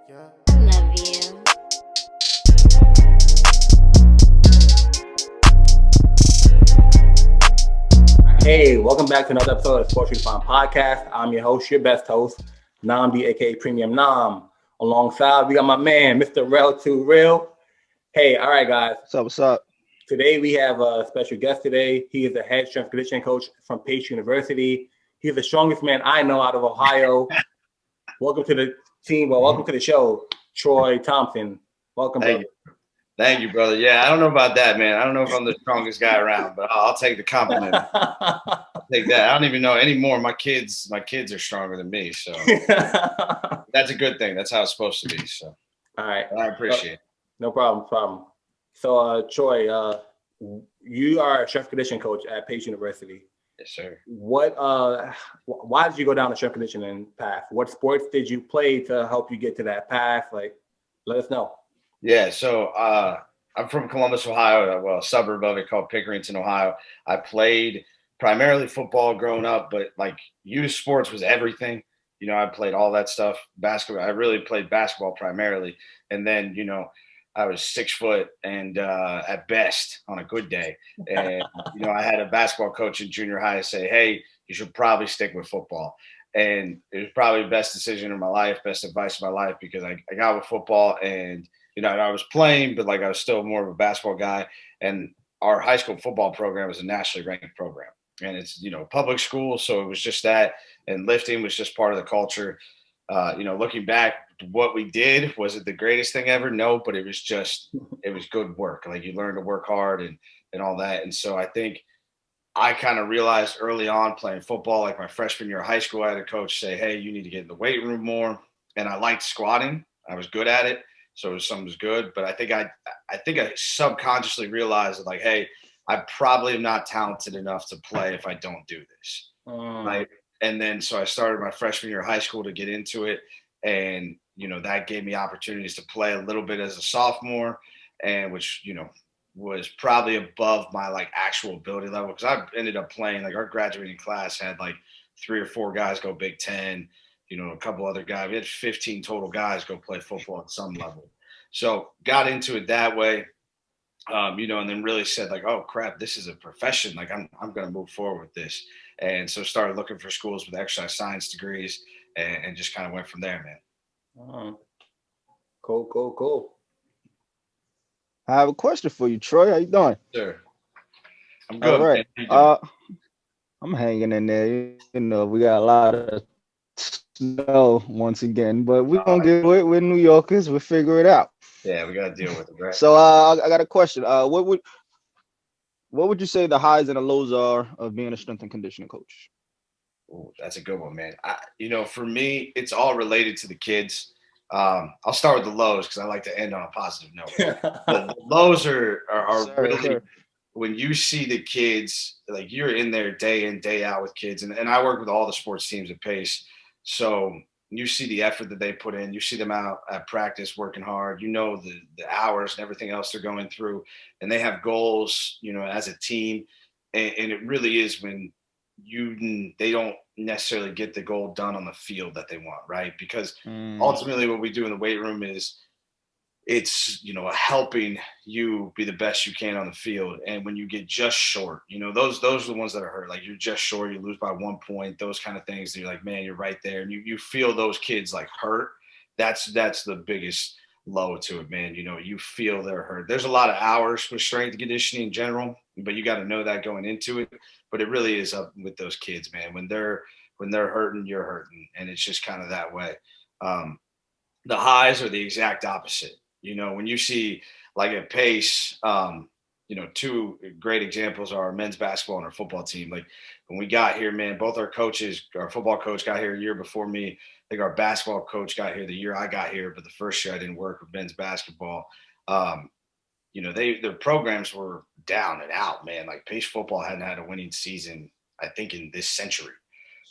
Yeah. Love you. Hey, welcome back to another episode of Sports Redefined podcast. I'm your host, your best host, Namdi, aka Premium Nam. Alongside, we got my man, Mr. Rel 2 Real. Hey, all right, guys. What's up? Today we have a special guest today. He is the head strength and conditioning coach from Pace University. He's the strongest man I know out of Ohio. Welcome to the team. Well, welcome to the show, Troy Thompson. Welcome, brother. Thank you, brother. Yeah, I don't know about that, man. I don't know if I'm the strongest guy around, but I'll take the compliment. I'll take that. I don't even know anymore. My kids are stronger than me, so that's a good thing. That's how it's supposed to be. So, all right, I appreciate it. No problem. So, Troy, you are a strength conditioning coach at Pace University. Yes, sir. Why did you go down the strength conditioning path? What sports did you play to help you get to that path? Like, let us know. Yeah, so I'm from Columbus, Ohio, well, a suburb of it called Pickerington, Ohio. I played primarily football growing up, but like youth sports was everything. You know, I played all that stuff. Basketball, I really played basketball primarily. And then, I was 6 foot and at best on a good day. And, I had a basketball coach in junior high say, hey, you should probably stick with football. And it was probably the best decision of my life, best advice of my life, because I got with football and I was playing, but like I was still more of a basketball guy. And our high school football program is a nationally ranked program. And it's, public school. So it was just that. And lifting was just part of the culture. Looking back, what we did, was it the greatest thing ever? No, but it was good work. Like you learn to work hard and all that. And so I think I kind of realized early on playing football, like my freshman year of high school, I had a coach say, hey, you need to get in the weight room more. And I liked squatting. I was good at it. So something was good, but I think I subconsciously realized that like, hey, I probably am not talented enough to play if I don't do this. Right. And then so I started my freshman year of high school to get into it. And, that gave me opportunities to play a little bit as a sophomore, and which, was probably above my like actual ability level. Cause I ended up playing, like our graduating class had like 3 or 4 guys go Big Ten, a couple other guys. We had 15 total guys go play football at some level. So got into it that way, and then really said like, oh crap, this is a profession. Like I'm going to move forward with this. And so started looking for schools with exercise science degrees and just kind of went from there, man. Cool. I have a question for you, Troy. How you doing? Sure. I'm good. All right. Man. I'm hanging in there. We got a lot of snow once again, but we're gonna get it. We're New Yorkers. We'll figure it out. Yeah, we gotta deal with it, right? So I got a question. What would you say the highs and the lows are of being a strength and conditioning coach? Ooh, that's a good one, man. For me, it's all related to the kids. I'll start with the lows because I like to end on a positive note. The lows are really when you see the kids, like you're in there day in, day out with kids. And I work with all the sports teams at Pace. So you see the effort that they put in, you see them out at practice working hard, the hours and everything else they're going through, and they have goals, as a team. And it really is when they don't necessarily get the goal done on the field that they want, right? Because ultimately what we do in the weight room is it's helping you be the best you can on the field. And when you get just short, those are the ones that are hurt. Like you're just short, you lose by 1 point, those kind of things. You're like, man, you're right there, and you feel those kids like hurt. That's the biggest low to it, man. You feel they're hurt. There's a lot of hours with strength conditioning in general, but you got to know that going into it. But it really is up with those kids, man. When they're hurting, you're hurting, and it's just kind of that way. The highs are the exact opposite. When you see like at Pace, 2 great examples are our men's basketball and our football team. Like when we got here, man, both our coaches, our football coach got here a year before me. I think our basketball coach got here the year I got here, but the first year I didn't work with men's basketball. Their programs were down and out, man. Like Pace football hadn't had a winning season, I think, in this century.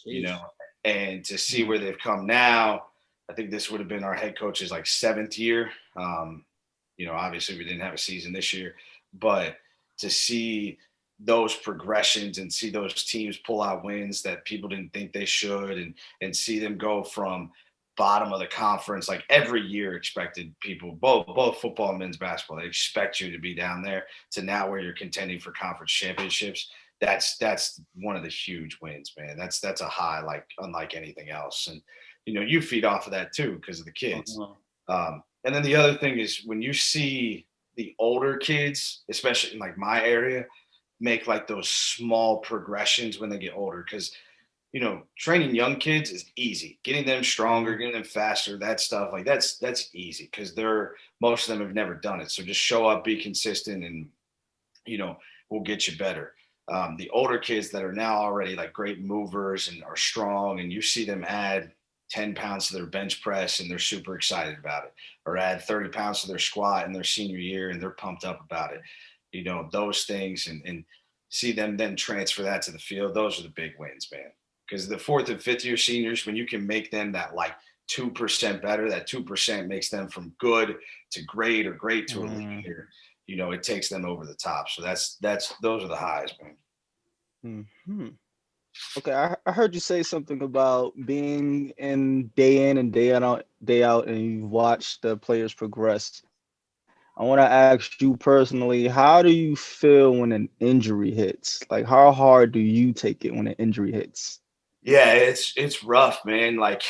Jeez. And to see where they've come now, I think this would have been our head coach's like 7th year. Obviously we didn't have a season this year, but to see those progressions and see those teams pull out wins that people didn't think they should, and see them go from bottom of the conference, like every year expected people, both football and men's basketball, they expect you to be down there, to now where you're contending for conference championships. That's one of the huge wins, man. That's a high like unlike anything else. And you feed off of that too because of the kids. And then the other thing is when you see the older kids, especially in like my area, make like those small progressions when they get older, because training young kids is easy. Getting them stronger, getting them faster, that stuff, like that's easy because most of them have never done it. So just show up, be consistent, and we'll get you better. The older kids that are now already like great movers and are strong, and you see them add 10 pounds to their bench press and they're super excited about it, or add 30 pounds to their squat in their senior year and they're pumped up about it. Those things, and see them then transfer that to the field. Those are the big wins, man. Because the 4th and 5th year seniors, when you can make them that like 2% better, that 2% makes them from good to great or great to elite here. It takes them over the top. So those are the highs, man. Okay, I heard you say something about being in and day out, and you've watched the players progress. I want to ask you personally, how do you feel when an injury hits? Like, how hard do you take it when an injury hits? Yeah, it's rough, man. Like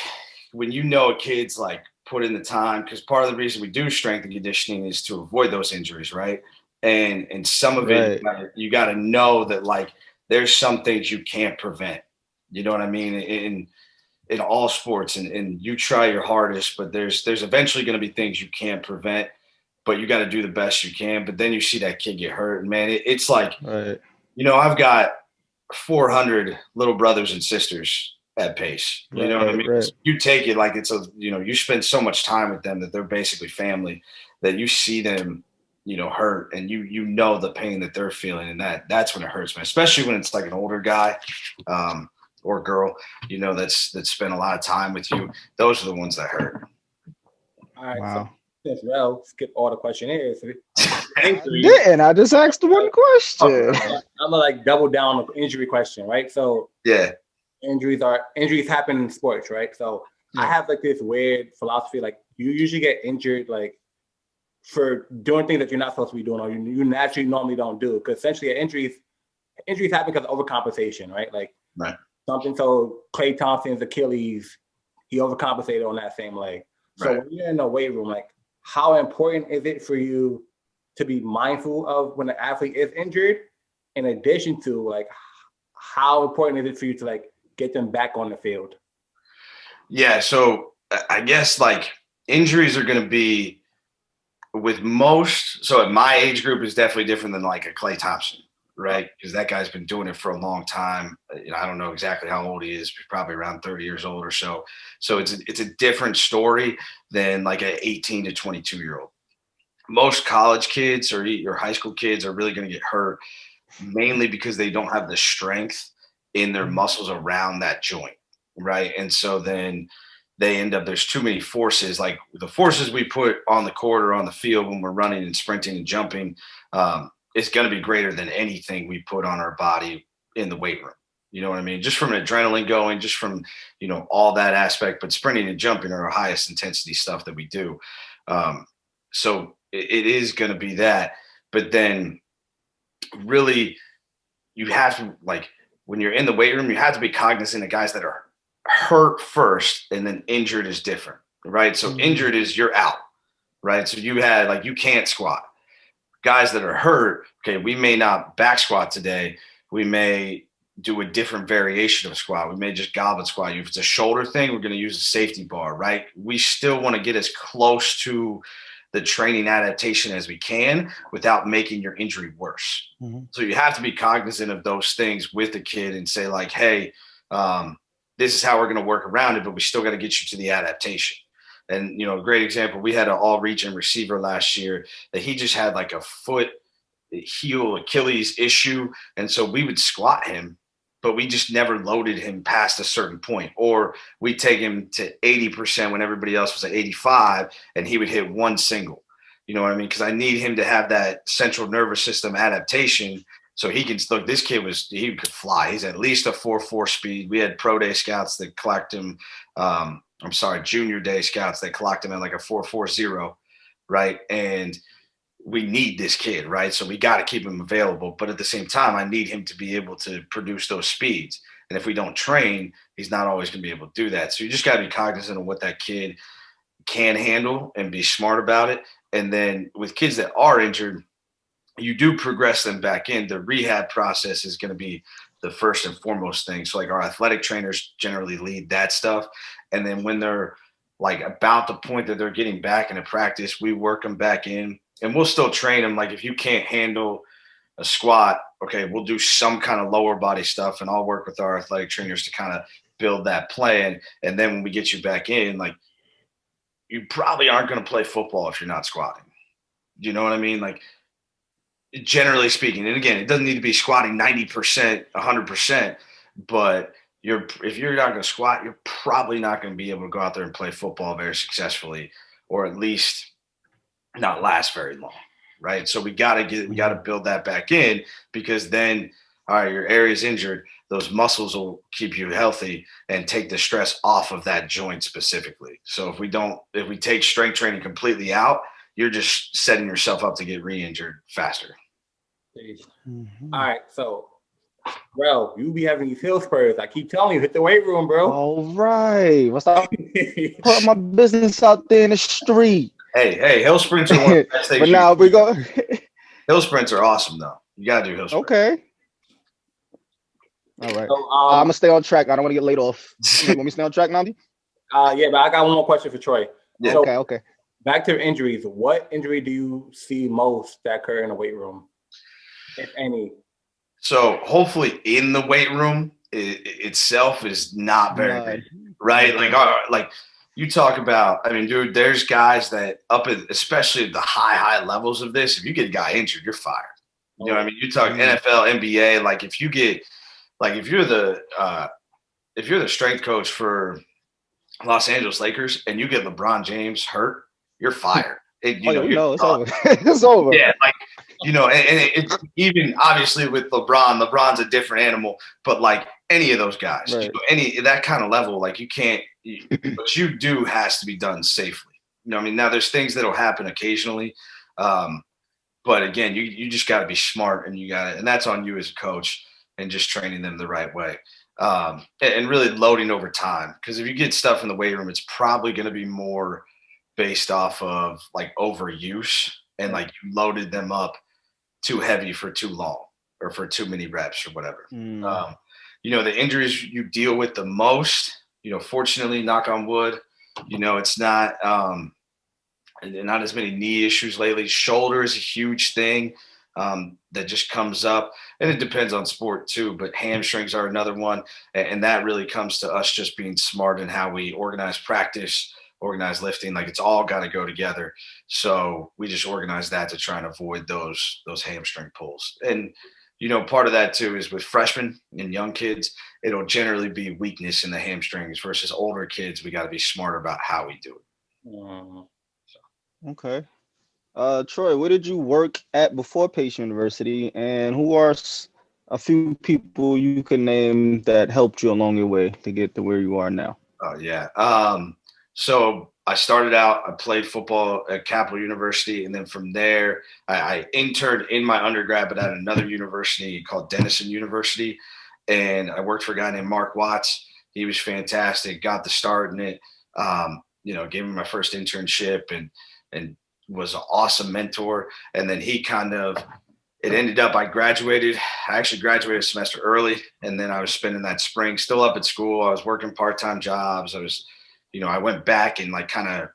when a kid's like put in the time, because part of the reason we do strength and conditioning is to avoid those injuries, right? And some of it, you got to know that like there's some things you can't prevent. You know what I mean? In all sports, and you try your hardest, but there's eventually going to be things you can't prevent, but you got to do the best you can. But then you see that kid get hurt, and man, it's like, I've got 400 little brothers and sisters at Pace. You know what I mean? You take it like it's you spend so much time with them that they're basically family, that you see them, hurt, and you know the pain that they're feeling, and that's when it hurts, man. Especially when it's like an older guy or girl, that's spent a lot of time with you. Those are the ones that hurt. All right. Wow. So as well, skip all the questionnaires. I just asked one question. I'm gonna like double down on the injury question, right? So yeah, injuries happen in sports, right? So I have like this weird philosophy, like you usually get injured like for doing things that you're not supposed to be doing, or you naturally normally don't do. Because essentially, injuries happen because of overcompensation, right? Like something. So Klay Thompson's Achilles, he overcompensated on that same leg. So when you're in the weight room, like how important is it for you to be mindful of when an athlete is injured, in addition to like how important is it for you to like get them back on the field? Yeah, so I guess like injuries are going to be with most. So at my age group is definitely different than like a Klay Thompson, right? Because that guy's been doing it for a long time. I don't know exactly how old he is, probably around 30 years old or so. So it's a different story than like an 18 to 22-year-old. Most college kids or high school kids are really going to get hurt mainly because they don't have the strength in their muscles around that joint, right? And so then they end up, there's too many forces, like the forces we put on the court or on the field when we're running and sprinting and jumping, it's going to be greater than anything we put on our body in the weight room. You know what I mean? Just from adrenaline going, just from, all that aspect, but sprinting and jumping are our highest intensity stuff that we do. So it is going to be that, but then really you have to, like, when you're in the weight room, you have to be cognizant of guys that are hurt first and then injured is different, right? So injured is you're out, right? So you had like, you can't squat. Guys that are hurt, okay, we may not back squat today. We may do a different variation of squat. We may just goblet squat you. If it's a shoulder thing, we're going to use a safety bar, right? We still want to get as close to the training adaptation as we can without making your injury worse. So you have to be cognizant of those things with the kid and say like, hey, this is how we're going to work around it, but we still got to get you to the adaptation. And, a great example, we had an all-region receiver last year that he just had like a foot heel Achilles issue. And so we would squat him, but we just never loaded him past a certain point. Or we'd take him to 80% when everybody else was at 85 and he would hit one single. You know what I mean? Because I need him to have that central nervous system adaptation so he can look. This kid he could fly. He's at least a 4.4 speed. We had pro day scouts that clocked him junior day scouts that clocked him at like a 4.40, right? And we need this kid, right? So we got to keep him available. But at the same time, I need him to be able to produce those speeds. And if we don't train, he's not always going to be able to do that. So you just got to be cognizant of what that kid can handle and be smart about it. And then with kids that are injured, you do progress them back in. The rehab process is going to be the first and foremost thing. So like our athletic trainers generally lead that stuff. And then when they're like about the point that they're getting back into practice, we work them back in, and we'll still train them. Like if you can't handle a squat, okay, we'll do some kind of lower body stuff, and I'll work with our athletic trainers to kind of build that plan. And then when we get you back in, like you probably aren't going to play football if you're not squatting. You know what I mean? Like generally speaking, and again, it doesn't need to be squatting 90%, 100%, but if you're not going to squat, you're probably not going to be able to go out there and play football very successfully, or at least not last very long, right? So we got to build that back in, because then, all right, your area's injured, those muscles will keep you healthy and take the stress off of that joint specifically. So if we take strength training completely out, you're just setting yourself up to get re-injured faster. Mm-hmm. All right, so bro, you be having these hill spurs. I keep telling you, hit the weight room, bro. All right. What's up? Put my business out there in the street. Hey, hill sprints are one of the best things. But now we go. Hill sprints are awesome, though. You gotta do hill sprints. Okay. All right. So, I'm gonna stay on track. I don't want to get laid off. You want me to stay on track, Nandi? Yeah, but I got one more question for Troy. Yeah. So, okay. Back to injuries. What injury do you see most that occur in the weight room, if any? So hopefully in the weight room itself is not very big, right? Like you talk about, I mean, dude, there's guys that especially at the high levels of this, if you get a guy injured, you're fired. You know what I mean? You talk NFL, NBA, like if you're the strength coach for Los Angeles Lakers and you get LeBron James hurt, you're fired. It's over. It's over. Yeah, like, you know, and it's even obviously with LeBron's a different animal, but like any of those guys, right. That kind of level, like you can't, what you do has to be done safely. You know what I mean? Now there's things that'll happen occasionally. But again, you just got to be smart, and that's on you as a coach, and just training them the right way. And really loading over time. Because if you get stuff in the weight room, it's probably going to be more based off of like overuse, and like you loaded them up too heavy for too long, or for too many reps or whatever. You know, the injuries you deal with the most, you know, fortunately, knock on wood, you know, it's not as many knee issues lately. Shoulder is a huge thing that just comes up, and it depends on sport too, but hamstrings are another one. And that really comes to us just being smart in how we organize practice, organize lifting. Like it's all got to go together. So we just organize that to try and avoid those hamstring pulls. And, you know, part of that too is with freshmen and young kids, it'll generally be weakness in the hamstrings, versus older kids. We got to be smart about how we do it. Okay. Troy, where did you work at before Pace University, and who are a few people you can name that helped you along your way to get to where you are now? Oh, yeah. So I started out, I played football at Capital University, and then from there, I interned in my undergrad, but at another university called Denison University, and I worked for a guy named Mark Watts. He was fantastic, got the start in it, you know, gave me my first internship, and was an awesome mentor. And then he it ended up, I actually graduated a semester early, and then I was spending that spring still up at school. I was working part-time jobs. I went back and like kind of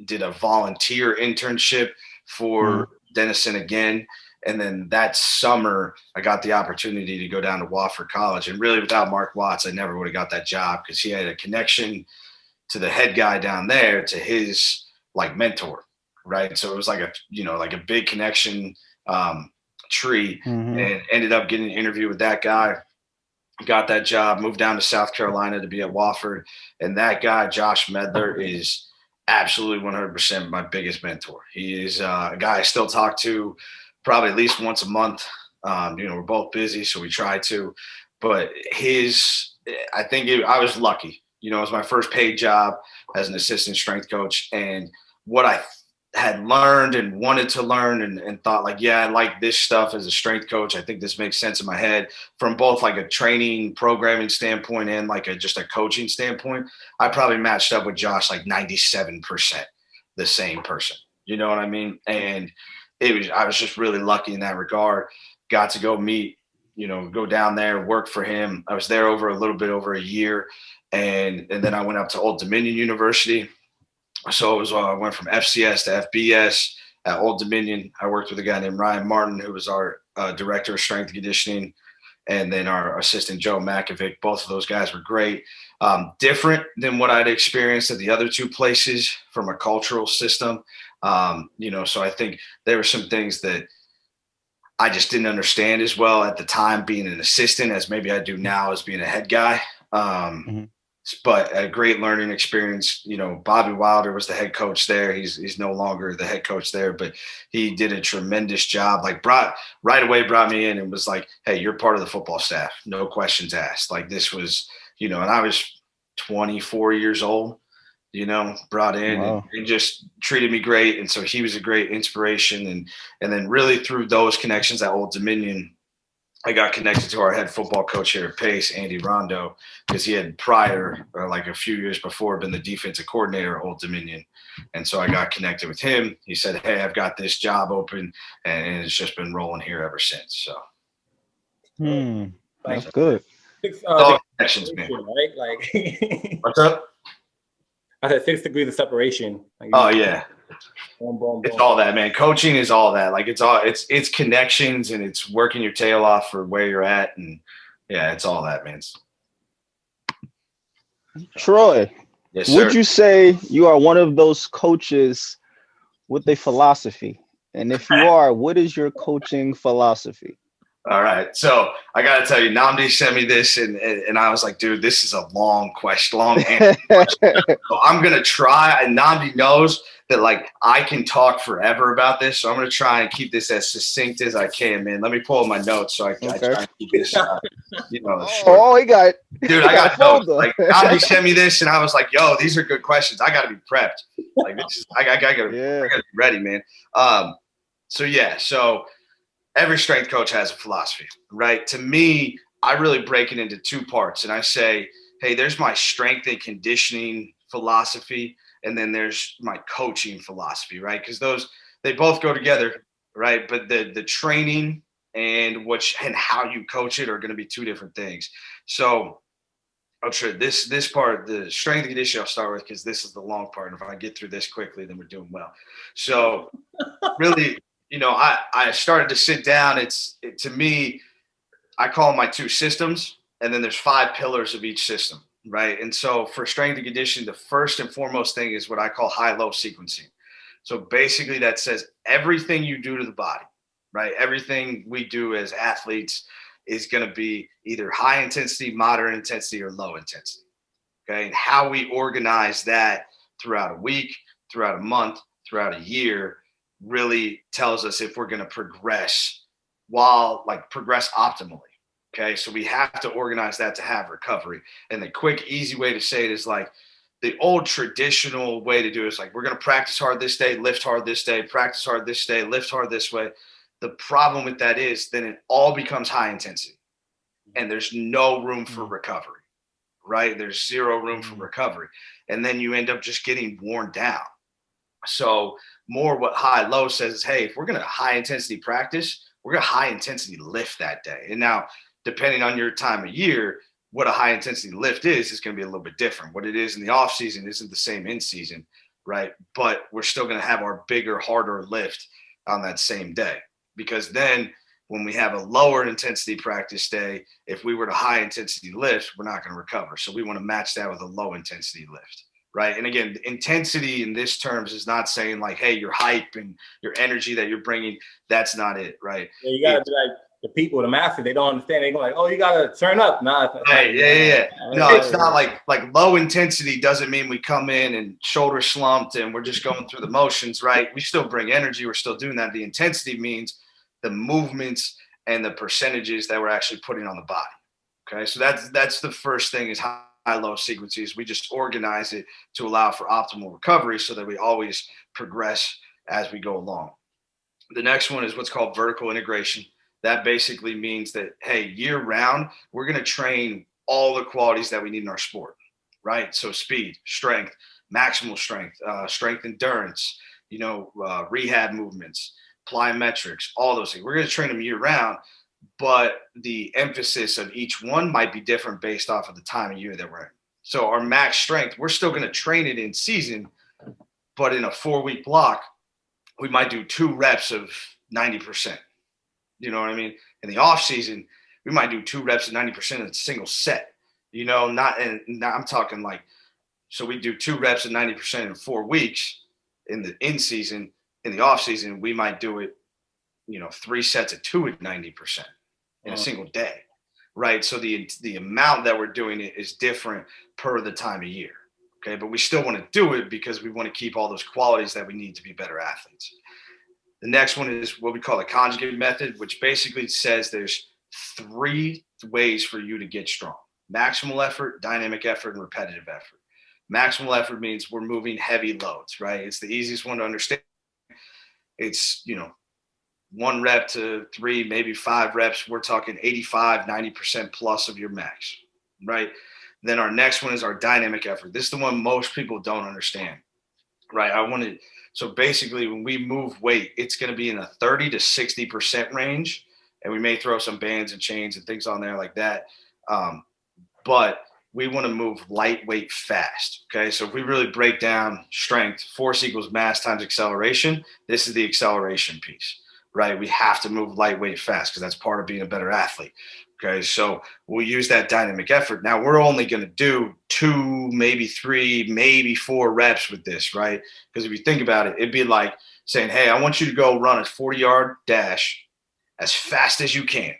did a volunteer internship for Denison again. And then that summer I got the opportunity to go down to Wofford College, and really without Mark Watts, I never would have got that job, because he had a connection to the head guy down there, to his like mentor. Right. So it was like a big connection tree, and ended up getting an interview with that guy, got that job, moved down to South Carolina to be at Wofford. And that guy, Josh Medler, is absolutely 100% my biggest mentor. He is a guy I still talk to probably at least once a month. We're both busy, so we try to, but I was lucky. You know, it was my first paid job as an assistant strength coach. And what I had learned and wanted to learn and thought like, yeah, I like this stuff as a strength coach. I think this makes sense in my head from both like a training programming standpoint and like just a coaching standpoint. I probably matched up with Josh like 97% the same person. You know what I mean? And I was just really lucky in that regard. Got to go meet, you know, go down there, work for him. I was there over a little bit over a year. And then I went up to Old Dominion University. So it was, I went from FCS to FBS at Old Dominion. I worked with a guy named Ryan Martin, who was our director of strength and conditioning, and then our assistant, Joe Makovic. Both of those guys were great. Different than what I'd experienced at the other two places from a cultural system. You know, so I think there were some things that I just didn't understand as well at the time being an assistant as maybe I do now as being a head guy. But a great learning experience. You know, Bobby Wilder was the head coach there. He's no longer the head coach there, but he did a tremendous job. Like brought me in and was like, hey, you're part of the football staff. No questions asked. Like this was, you know, and I was 24 years old, you know, brought in and just treated me great. And so he was a great inspiration. And then really through those connections at Old Dominion, I got connected to our head football coach here at Pace, Andy Rondo, because he had prior, like a few years before, been the defensive coordinator at Old Dominion. And so I got connected with him. He said, hey, I've got this job open, and it's just been rolling here ever since. So that's good. All connections, man. Right? Like what's up? I said 6 degrees of separation. Like, oh yeah. Boom, boom, boom. It's all that, man. Coaching is all that. Like it's connections and it's working your tail off for where you're at. And yeah, it's all that, man. Troy, yes, sir. Would you say you are one of those coaches with a philosophy? And if you are, what is your coaching philosophy? All right. So I got to tell you, Namdi sent me this and I was like, dude, this is a long question, long answer. So I'm going to try. And Namdi knows that like I can talk forever about this. So I'm going to try and keep this as succinct as I can, man. Let me pull up my notes so I try and keep this, you know. Oh, he got, dude, I got notes. Like Namdi sent me this and I was like, yo, these are good questions. I got to be prepped. Like this is, I got to be ready, man. So every strength coach has a philosophy, right? To me, I really break it into two parts. And I say, hey, there's my strength and conditioning philosophy. And then there's my coaching philosophy, right? Because they both go together, right? But the training and how you coach it are going to be two different things. So I'm sure this part, the strength and conditioning, I'll start with because this is the long part. And if I get through this quickly, then we're doing well. So really, you know, I started to sit down. To me, I call them my two systems, and then there's 5 pillars of each system, right? And so for strength and conditioning, the first and foremost thing is what I call high-low sequencing. So basically that says everything you do to the body, right? Everything we do as athletes is going to be either high intensity, moderate intensity, or low intensity, okay? And how we organize that throughout a week, throughout a month, throughout a year really tells us if we're going to progress optimally. Okay. So we have to organize that to have recovery. And the quick, easy way to say it is like the old traditional way to do it is like, we're going to practice hard this day, lift hard this day, practice hard this day, lift hard this way. The problem with that is then it all becomes high intensity and there's no room for recovery, right? There's zero room for recovery. And then you end up just getting worn down. So more what high-low says is, hey, if we're going to high intensity practice, we're going to high intensity lift that day. And now, depending on your time of year, what a high intensity lift is going to be a little bit different. What it is in the off season isn't the same in season, right? But we're still going to have our bigger, harder lift on that same day. Because then when we have a lower intensity practice day, if we were to high intensity lift, we're not going to recover. So we want to match that with a low intensity lift. Right. And again, intensity in this terms is not saying like, hey, your hype and your energy that you're bringing. That's not it. Right. Yeah, you got to be like the people, the master. They don't understand. They go like, oh, you got to turn up. Nah, yeah. No, it's not like low intensity doesn't mean we come in and shoulder slumped and we're just going through the motions. Right. We still bring energy. We're still doing that. The intensity means the movements and the percentages that we're actually putting on the body. Okay. So that's the first thing is high high-low sequences. We just organize it to allow for optimal recovery so that we always progress as we go along. The next one is what's called vertical integration. That basically means that, hey, year-round, we're going to train all the qualities that we need in our sport, right? So speed, strength, maximal strength, strength endurance, rehab movements, plyometrics, all those things. We're going to train them year-round, but the emphasis of each one might be different based off of the time of year that we're in. So our max strength, we're still going to train it in season, but in a 4-week block, we might do 2 reps of 90%. You know what I mean? In the off season, we might do 2 reps of 90% in a single set. I'm talking like, so we do 2 reps of 90% in 4 weeks in the in season. In the off season, we might do it, 3 sets of 2 at 90% in a single day, right? So the amount that we're doing it is different per the time of year. Okay, but we still want to do it because we want to keep all those qualities that we need to be better athletes. The next one is what we call the conjugate method, which basically says there's 3 ways for you to get strong: maximal effort, dynamic effort, and repetitive effort. Maximal effort means we're moving heavy loads, right? It's the easiest one to understand. It's, 1 rep to 3, maybe 5 reps. We're talking 85, 90% plus of your max, right? Then our next one is our dynamic effort. This is the one most people don't understand, right? So basically when we move weight, it's going to be in a 30 to 60% range. And we may throw some bands and chains and things on there like that. But we want to move lightweight fast. Okay. So if we really break down strength, force equals mass times acceleration, this is the acceleration piece, right? We have to move lightweight fast because that's part of being a better athlete. Okay, so we'll use that dynamic effort. Now we're only going to do 2, maybe 3, maybe 4 reps with this, right? Because if you think about it, it'd be like saying, hey, I want you to go run a 40-yard dash as fast as you can.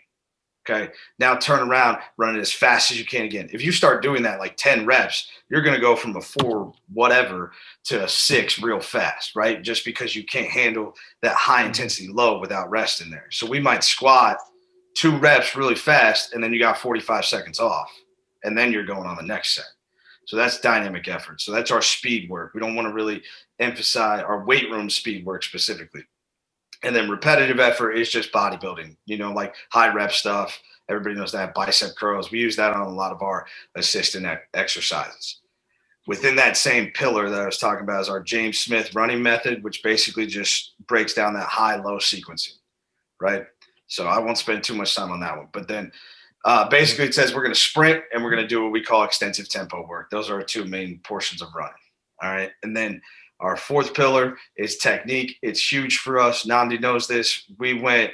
Okay, now turn around, run it as fast as you can again. If you start doing that like 10 reps, you're going to go from a 4 whatever to a 6 real fast, right? Just because you can't handle that high intensity load without rest in there. So we might squat 2 reps really fast, and then you got 45 seconds off, and then you're going on the next set. So that's dynamic effort. So that's our speed work. We don't want to really emphasize our weight room speed work specifically. And then repetitive effort is just bodybuilding, like high rep stuff. Everybody knows that, bicep curls. We use that on a lot of our assistant exercises. Within that same pillar that I was talking about is our James Smith running method, which basically just breaks down that high-low sequencing, right? So I won't spend too much time on that one. But then basically it says we're going to sprint and we're going to do what we call extensive tempo work. Those are our 2 main portions of running. All right. And then our 4th pillar is technique. It's huge for us. Nandi knows this. We went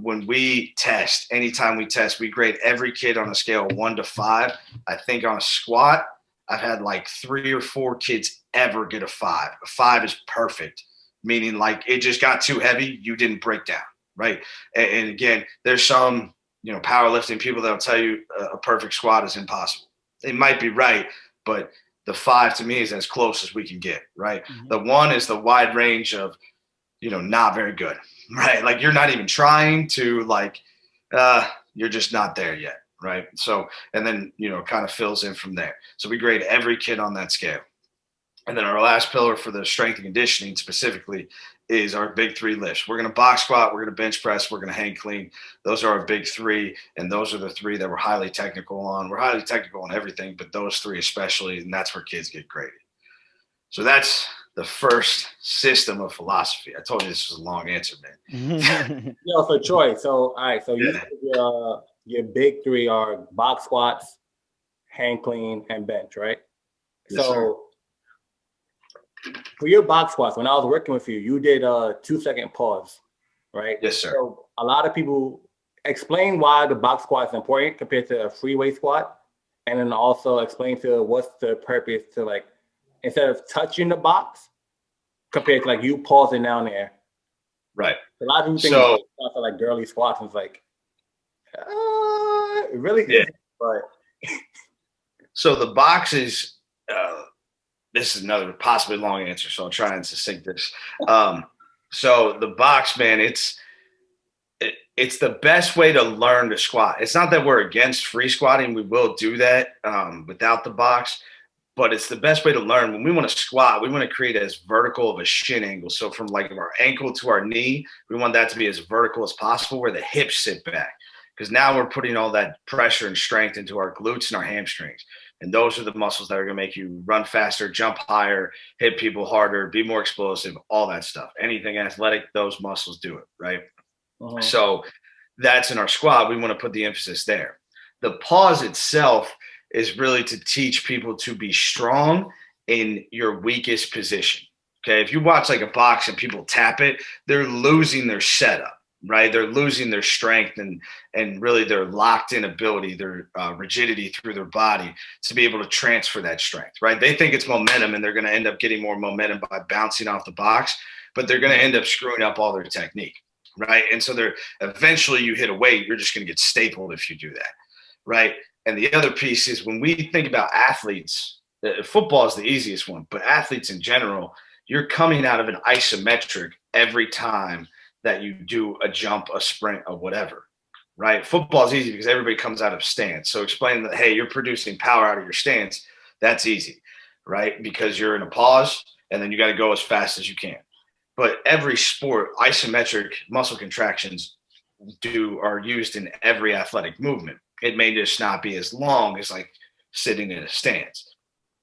when we test, anytime we test, we grade every kid on a scale of 1 to 5. I think on a squat, I've had like 3 or 4 kids ever get a 5. A 5 is perfect, meaning like it just got too heavy. You didn't break down. Right. And again, there's some, powerlifting people that'll tell you a perfect squat is impossible. They might be right, but the 5 to me is as close as we can get. Right. Mm-hmm. The 1 is the wide range of, not very good. Right. Like you're not even trying to you're just not there yet. Right. So, and then, kind of fills in from there. So we grade every kid on that scale. And then our last pillar for the strength and conditioning specifically is our big 3 lifts. We're going to box squat, we're going to bench press, we're going to hang clean. Those are our big 3, and those are the 3 that we're highly technical on. We're highly technical on everything, but those 3 especially, and that's where kids get graded. So that's the first system of philosophy. I told you this was a long answer, man. So Troy, all right, so you said your big 3 are box squats, hang clean, and bench, right? Yes, so sir. For your box squats, when I was working with you, you did a 2-second pause, right? Yes, sir. So a lot of people explain why the box squat is important compared to a free weight squat, and then also explain to what's the purpose to instead of touching the box compared to you pausing down there. Right. A lot of people think squats are like girly squats, and it's like, it really isn't. But so the box is. This is another possibly long answer, so I'll try and succinct this. So the box, man, It's the best way to learn to squat. It's not that we're against free squatting. We will do that without the box, but it's the best way to learn. When we want to squat, we want to create as vertical of a shin angle. So from like our ankle to our knee, we want that to be as vertical as possible where the hips sit back. Because now we're putting all that pressure and strength into our glutes and our hamstrings. And those are the muscles that are going to make you run faster, jump higher, hit people harder, be more explosive, all that stuff. Anything athletic, those muscles do it, right? Uh-huh. So that's in our squat. We want to put the emphasis there. The pause itself is really to teach people to be strong in your weakest position. Okay. If you watch like a box and people tap it, they're losing their setup, right? They're losing their strength and really their locked in ability, their rigidity through their body to be able to transfer that strength, right? They think it's momentum and they're going to end up getting more momentum by bouncing off the box, but they're going to end up screwing up all their technique. Right. And so eventually you hit a weight, you're just going to get stapled if you do that. Right. And the other piece is when we think about athletes, football is the easiest one, but athletes in general, you're coming out of an isometric every time that you do a jump, a sprint, or whatever. Right. Football is easy because everybody comes out of stance. So explaining that, hey, you're producing power out of your stance. That's easy. Right. Because you're in a pause and then you got to go as fast as you can. But every sport, isometric muscle contractions are used in every athletic movement. It may just not be as long as like sitting in a stance.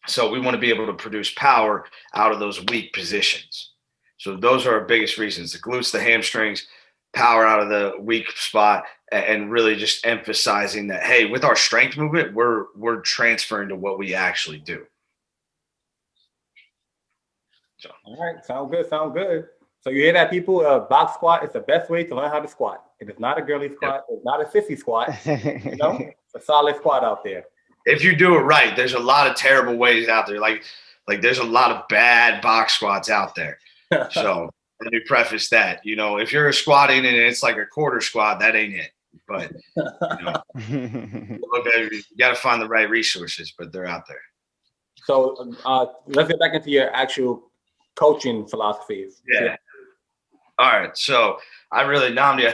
So we want to be able to produce power out of those weak positions. So those are our biggest reasons: the glutes, the hamstrings, power out of the weak spot, and really just emphasizing that, hey, with our strength movement, we're transferring to what we actually do. So. All right, sound good. So you hear that, people? Box squat is the best way to learn how to squat. It is not a girly squat. Yep. It's not a sissy squat. It's a solid squat out there. If you do it right, there's a lot of terrible ways out there. Like there's a lot of bad box squats out there. So let me preface that. If you're squatting and it's like a quarter squat, that ain't it. But you got to find the right resources, but they're out there. So let's get back into your actual coaching philosophies. Yeah. All right. So I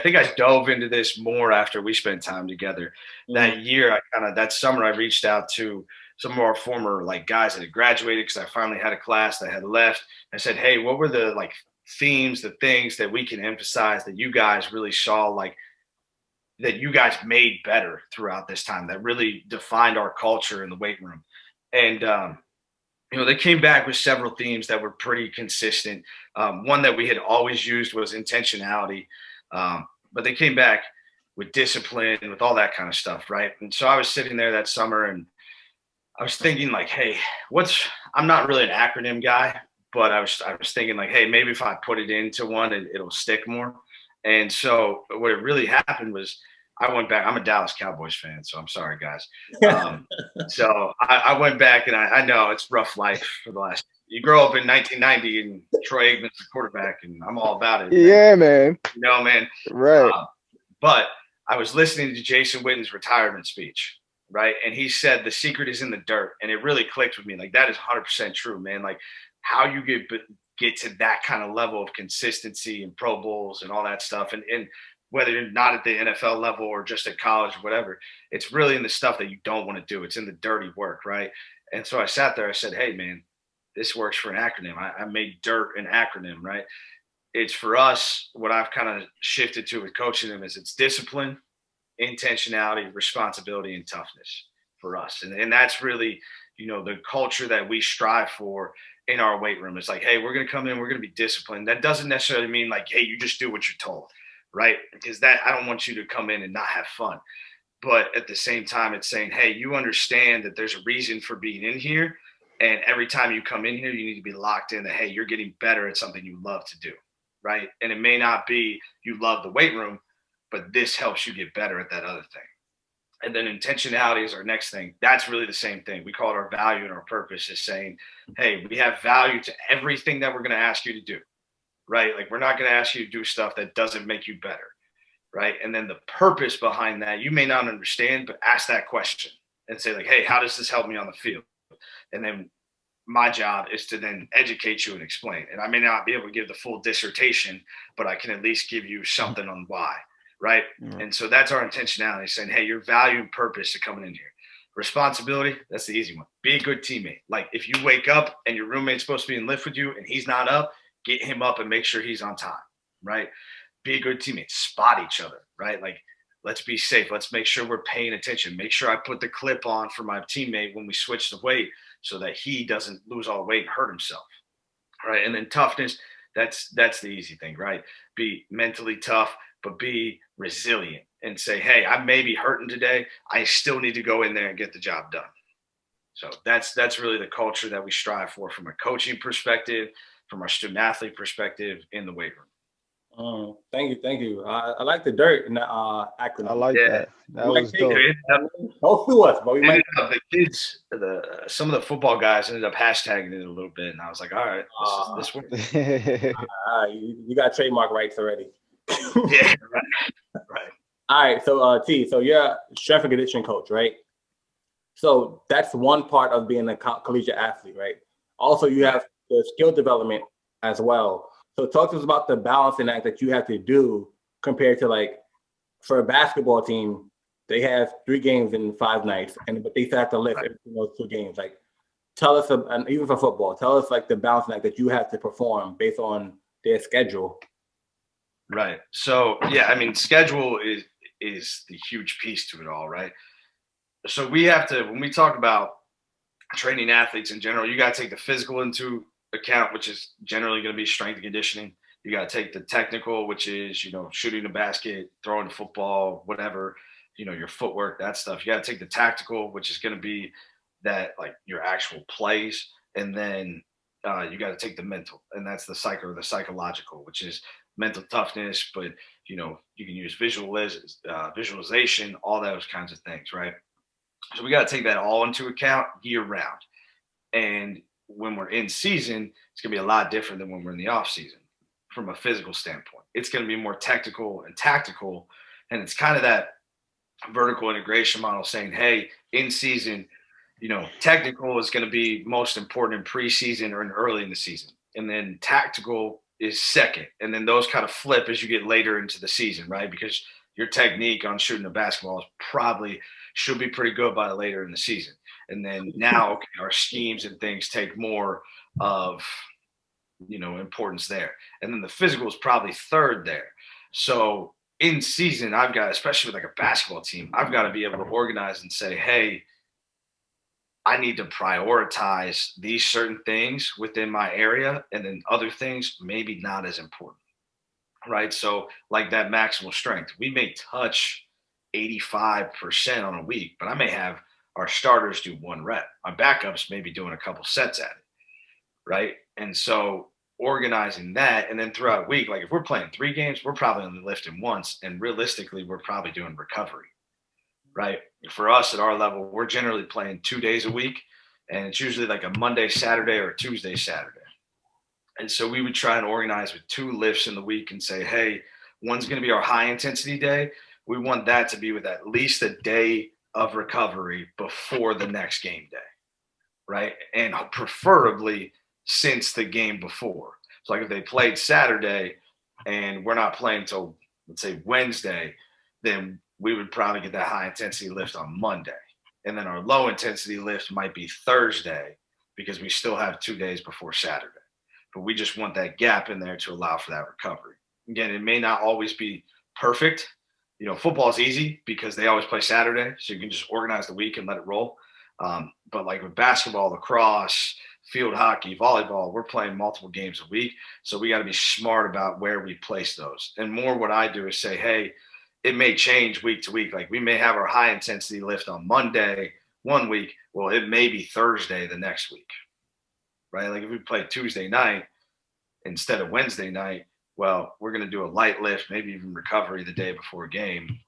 think I dove into this more after we spent time together. Mm-hmm. That year, that summer, I reached out to some of our former guys that had graduated because I finally had a class that had left. I said, hey, what were the themes, the things that we can emphasize that you guys really saw that you guys made better throughout this time that really defined our culture in the weight room? And they came back with several themes that were pretty consistent. One that we had always used was intentionality, but they came back with discipline, with all that kind of stuff, right? And so I was sitting there that summer and I was thinking hey, I'm not really an acronym guy, but I was thinking hey, maybe if I put it into one, it'll stick more. And so what it really happened was I went back. I'm a Dallas Cowboys fan, so I'm sorry, guys. So I went back, and I know it's rough life for the last. You grow up in 1990, and Troy Aikman's the quarterback, and I'm all about it. Yeah, man. Man. Right. But I was listening to Jason Witten's retirement speech, right? And he said the secret is in the dirt, and it really clicked with me. That is 100% true, man. How you get to that kind of level of consistency and Pro Bowls and all that stuff, and whether you're not at the NFL level or just at college or whatever, it's really in the stuff that you don't want to do. It's in the dirty work, right? And so I sat there, I said, hey, man, this works for an acronym. I made DIRT an acronym, right? It's for us, what I've kind of shifted to with coaching them is it's discipline, intentionality, responsibility, and toughness for us. And that's really, the culture that we strive for in our weight room. It's hey, we're going to come in, we're going to be disciplined. That doesn't necessarily mean hey, you just do what you're told. Right? Because I don't want you to come in and not have fun. But at the same time, it's saying, hey, you understand that there's a reason for being in here. And every time you come in here, you need to be locked in that, hey, you're getting better at something you love to do. Right? And it may not be you love the weight room, but this helps you get better at that other thing. And then intentionality is our next thing. That's really the same thing. We call it our value and our purpose is saying, hey, we have value to everything that we're going to ask you to do. Right? We're not going to ask you to do stuff that doesn't make you better. Right? And then the purpose behind that, you may not understand, but ask that question and say hey, how does this help me on the field? And then my job is to then educate you and explain. And I may not be able to give the full dissertation, but I can at least give you something on why. right? And so that's our intentionality, saying, hey, your value and purpose are coming in here. Responsibility, that's the easy one. Be a good teammate. Like if you wake up and your roommate's supposed to be in lift with you and he's not up, get him up and make sure he's on time, right? Be a good teammate. Spot each other, right? Like, let's be safe. Let's make sure we're paying attention. Make sure I put the clip on for my teammate when we switch the weight so that he doesn't lose all the weight and hurt himself, right? And then toughness, that's the easy thing, right? Be mentally tough, but be resilient and say, hey, I may be hurting today. I still need to go in there and get the job done. So that's really the culture that we strive for from a coaching perspective, from our student athlete perspective in the weight room. Thank you. I like the dirt in the acronym. I like that. That was dope. Don't sue us, but we might. The kids, some of the football guys ended up hashtagging it a little bit, and I was like, all right, this works. You got trademark rights already. Yeah, right. All right, so T, so you're a strength and conditioning coach, right? So that's one part of being a collegiate athlete, right? Also, you have the skill development as well. So talk to us about the balancing act that you have to do compared to, like, for a basketball team, they have 3 games in 5 nights, but they still have to lift every those 2 games. Like, tell us, and even for football, tell us like the balancing act that you have to perform based on their schedule. Right. So yeah, I mean, schedule is the huge piece to it all, right? So we have to, when we talk about training athletes in general, you got to take the physical into account, which is generally going to be strength and conditioning. You got to take the technical, which is, shooting the basket, throwing the football, whatever, your footwork, that stuff. You got to take the tactical, which is going to be that, like, your actual plays. And then you got to take the mental, and that's the psychological, which is mental toughness, but you can use visualization, all those kinds of things, right? So we got to take that all into account year round. And when we're in season, it's gonna be a lot different than when we're in the off season from a physical standpoint. It's gonna be more technical and tactical, and it's kind of that vertical integration model saying, hey, in season, technical is going to be most important in preseason or in early in the season, and then tactical is second, and then those kind of flip as you get later into the season, right? Because your technique on shooting a basketball should be pretty good by later in the season. And then now our schemes and things take more of importance there, and then the physical is probably third there. So in season, I've got, especially with like a basketball team, I've got to be able to organize and say, hey, I need to prioritize these certain things within my area, and then other things maybe not as important, right? So like that maximal strength, we may touch 85% on a week, but I may have our starters do 1 rep. My backups may be doing a couple sets at it, right? And so organizing that, and then throughout a week, like if we're playing 3 games, we're probably only lifting once, and realistically, we're probably doing recovery. Right. For us at our level, we're generally playing 2 days a week, and it's usually like a Monday, Saturday, or a Tuesday, Saturday. And so we would try and organize with 2 lifts in the week and say, hey, one's going to be our high intensity day. We want that to be with at least a day of recovery before the next game day. Right. And preferably since the game before. So like if they played Saturday and we're not playing till, let's say, Wednesday, then we would probably get that high intensity lift on Monday. And then our low intensity lift might be Thursday because we still have 2 days before Saturday. But we just want that gap in there to allow for that recovery. Again, it may not always be perfect. Football is easy because they always play Saturday, so you can just organize the week and let it roll. But like with basketball, lacrosse, field hockey, volleyball, we're playing multiple games a week. So we got to be smart about where we place those. And more what I do is say, hey, it may change week to week. Like we may have our high intensity lift on Monday 1 week. Well, it may be Thursday the next week, right? Like if we play Tuesday night instead of Wednesday night, well, we're going to do a light lift, maybe even recovery the day before a game.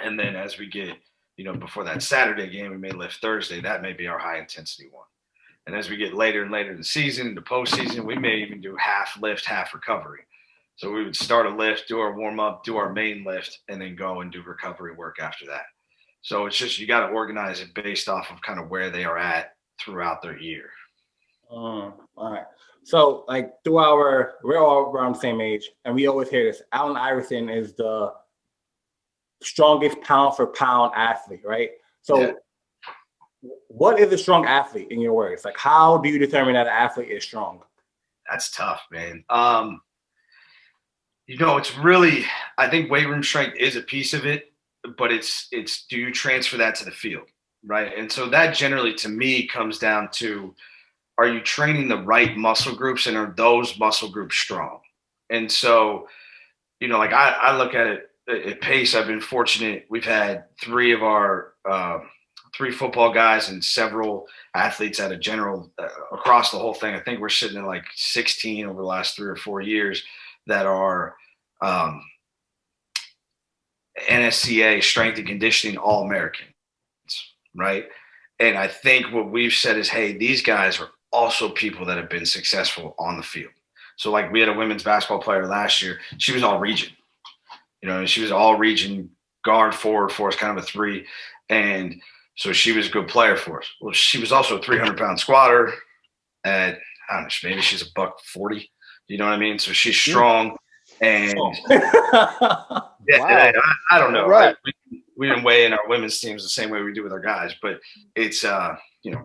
And then as we get, before that Saturday game, we may lift Thursday. That may be our high intensity one. And as we get later and later in the season, into postseason, we may even do half lift, half recovery. So we would start a lift, do our warm up, do our main lift, and then go and do recovery work after that. So it's just, you got to organize it based off of kind of where they are at throughout their year. All right. So like we're all around the same age, and we always hear this. Allen Iverson is the strongest pound for pound athlete, right? So what is a strong athlete in your words? Like, how do you determine that an athlete is strong? That's tough, man. It's really, I think weight room strength is a piece of it, but it's do you transfer that to the field, right? And so that generally to me comes down to, are you training the right muscle groups, and are those muscle groups strong? And so, like I look at it at Pace. I've been fortunate. We've had three football guys and several athletes at a general across the whole thing. I think we're sitting at like 16 over the last 3 or 4 years that are NSCA strength and conditioning All-Americans, right? And I think what we've said is, hey, these guys are also people that have been successful on the field. So like we had a women's basketball player last year. She was all region, she was all region guard, forward for us, kind of a three. And so she was a good player for us. Well, she was also a 300-pound squatter at, I don't know, maybe she's $140. You know what I mean? So she's strong. And Wow. I don't know. Right. We didn't weigh in our women's teams the same way we do with our guys, but it's,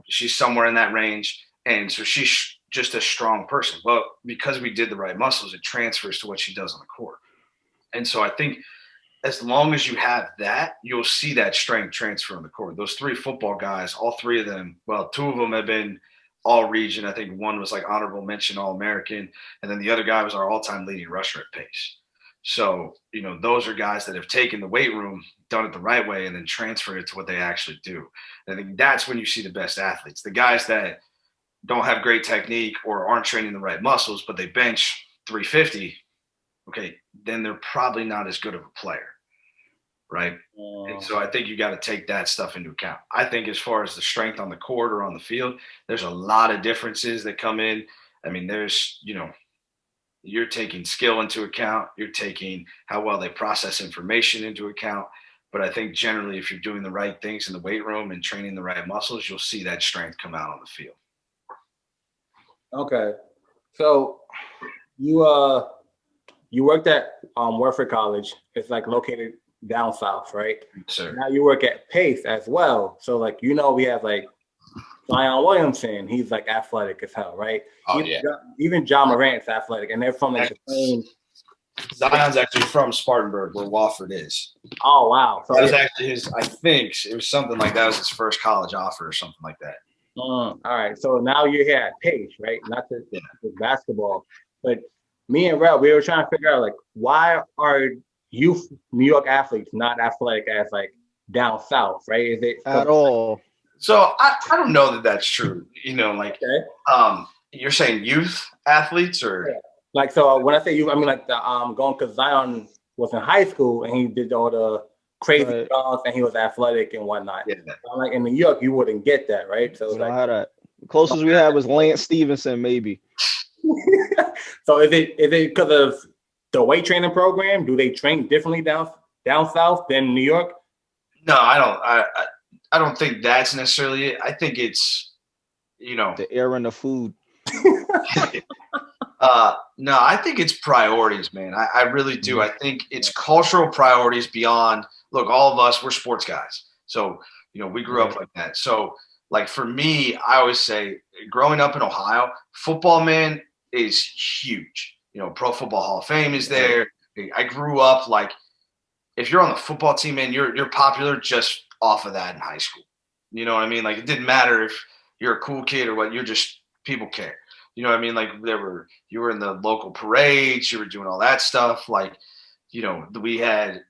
she's somewhere in that range. And so she's just a strong person. Well, because we did the right muscles, it transfers to what she does on the court. And so I think as long as you have that, you'll see that strength transfer on the court. Those three football guys, all three of them, well, two of them have been all region. I think one was like honorable mention All-American. And then the other guy was our all-time leading rusher at Pace. So, those are guys that have taken the weight room, done it the right way, and then transferred it to what they actually do. And I think that's when you see the best athletes. The guys that don't have great technique or aren't training the right muscles, but they bench 350, okay, then they're probably not as good of a player, right? And so I think you got to take that stuff into account. I think as far as the strength on the court or on the field, there's a lot of differences that come in. I mean, there's, you're taking skill into account. You're taking how well they process information into account. But I think generally if you're doing the right things in the weight room and training the right muscles, you'll see that strength come out on the field. Okay. So you worked at Warford College. It's like located down south, right? Sure. Now you work at Pace as well. So like, we have like Zion Williamson. He's like athletic as hell, right? Oh, Even John Morant's athletic, and they're from like the same. Zion's actually from Spartanburg, where Wofford is. Oh, wow. So that was actually I think it was something like that was his first college offer or something like that. All right. So now you're here at Pace, right? Not just basketball, but me and Rel, we were trying to figure out like, why are youth New York athletes not athletic as like down south, right? Is it at all? So I don't know that that's true. You're saying youth athletes or like, so when I say youth, I mean like the going, because Zion was in high school and he did all the crazy dunks and he was athletic and whatnot. Yeah. So like in New York, you wouldn't get that, right? So we don't have that. The closest we had was Lance Stevenson, maybe. So is it because of the weight training program? Do they train differently down south than New York? No, I don't think that's necessarily it. I think it's the air and the food. No, I think it's priorities, man. I really do. I think it's cultural priorities beyond. Look, all of us, we're sports guys, so we grew up like that. So like for me, I always say, growing up in Ohio, football, man, is huge. Pro Football Hall of Fame is there. I grew up like, if you're on the football team, man, you're popular just off of that in high school. You know what I mean? Like it didn't matter if you're a cool kid or what. You're just, people care. You know what I mean? Like you were in the local parades, you were doing all that stuff. Like, we had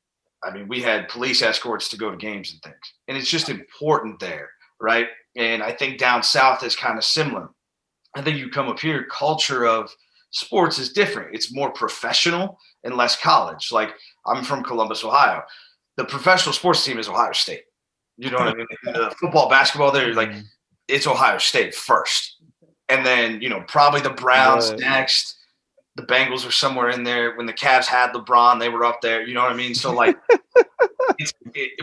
police escorts to go to games and things. And it's just important there, right? And I think down south is kind of similar. I think you come up here, culture of sports is different. It's more professional and less college. Like I'm from Columbus, Ohio. The professional sports team is Ohio State. You know what I mean? The football, basketball, they're like, it's Ohio State first. And then, probably the Browns next. The Bengals were somewhere in there. When the Cavs had LeBron, they were up there. You know what I mean? So, like,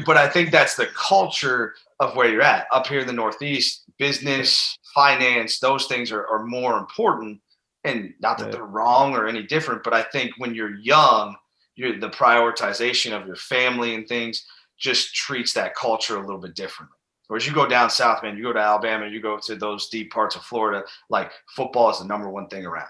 but I think that's the culture of where you're at. Up here in the Northeast, business, finance, those things are more important. And not that they're wrong or any different, but I think when you're young, the prioritization of your family and things just treats that culture a little bit differently. Whereas you go down south, man, you go to Alabama, you go to those deep parts of Florida, like football is the number one thing around.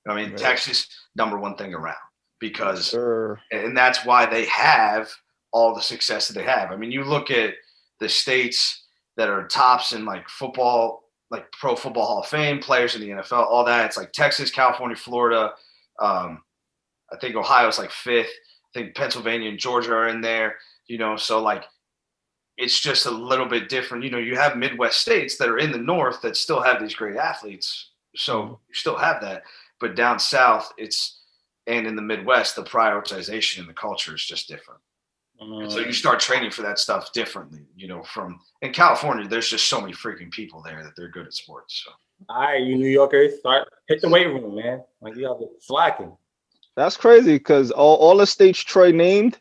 I mean, Texas, number one thing around, because, and that's why they have all the success that they have. I mean, you look at the states that are tops in like football, like Pro Football Hall of Fame, players in the NFL, all that. It's like Texas, California, Florida. I think Ohio's like fifth. I think Pennsylvania and Georgia are in there, so like it's just a little bit different. You have Midwest states that are in the north that still have these great athletes. So you still have that. But down south, and in the Midwest, the prioritization and the culture is just different. And so you start training for that stuff differently, in California, there's just so many freaking people there that they're good at sports. So. All right, you New Yorkers, hit the weight room, man. Like you have slacking. That's crazy because all the states Troy named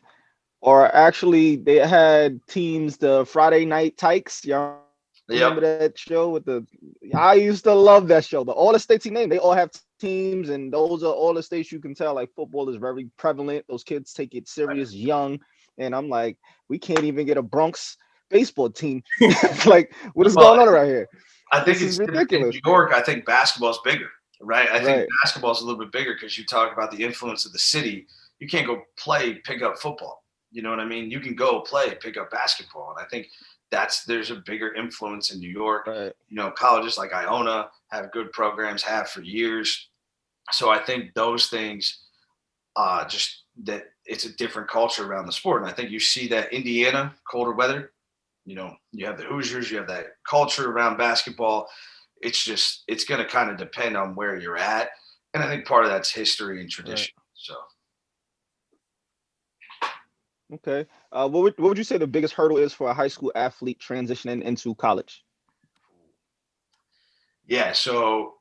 are actually, they had teams, the Friday Night Tykes. Y'all remember that show I used to love that show. But all the states he named, they all have teams, and those are all the states you can tell like football is very prevalent. Those kids take it serious young. And I'm like, we can't even get a Bronx baseball team. Like, what is going on right here? I think it's ridiculous. In New York, I think basketball is bigger, right? I think basketball is a little bit bigger because you talk about the influence of the city. You can't go pick up football. You know what I mean? You can go pick up basketball. And I think there's a bigger influence in New York. Right. Colleges like Iona have good programs, have for years. So I think those things just that it's a different culture around the sport. And I think you see that Indiana, colder weather, you have the Hoosiers, you have that culture around basketball. It's going to kind of depend on where you're at. And I think part of that's history and tradition. Right. So. Okay. What would you say the biggest hurdle is for a high school athlete transitioning into college? Yeah. So,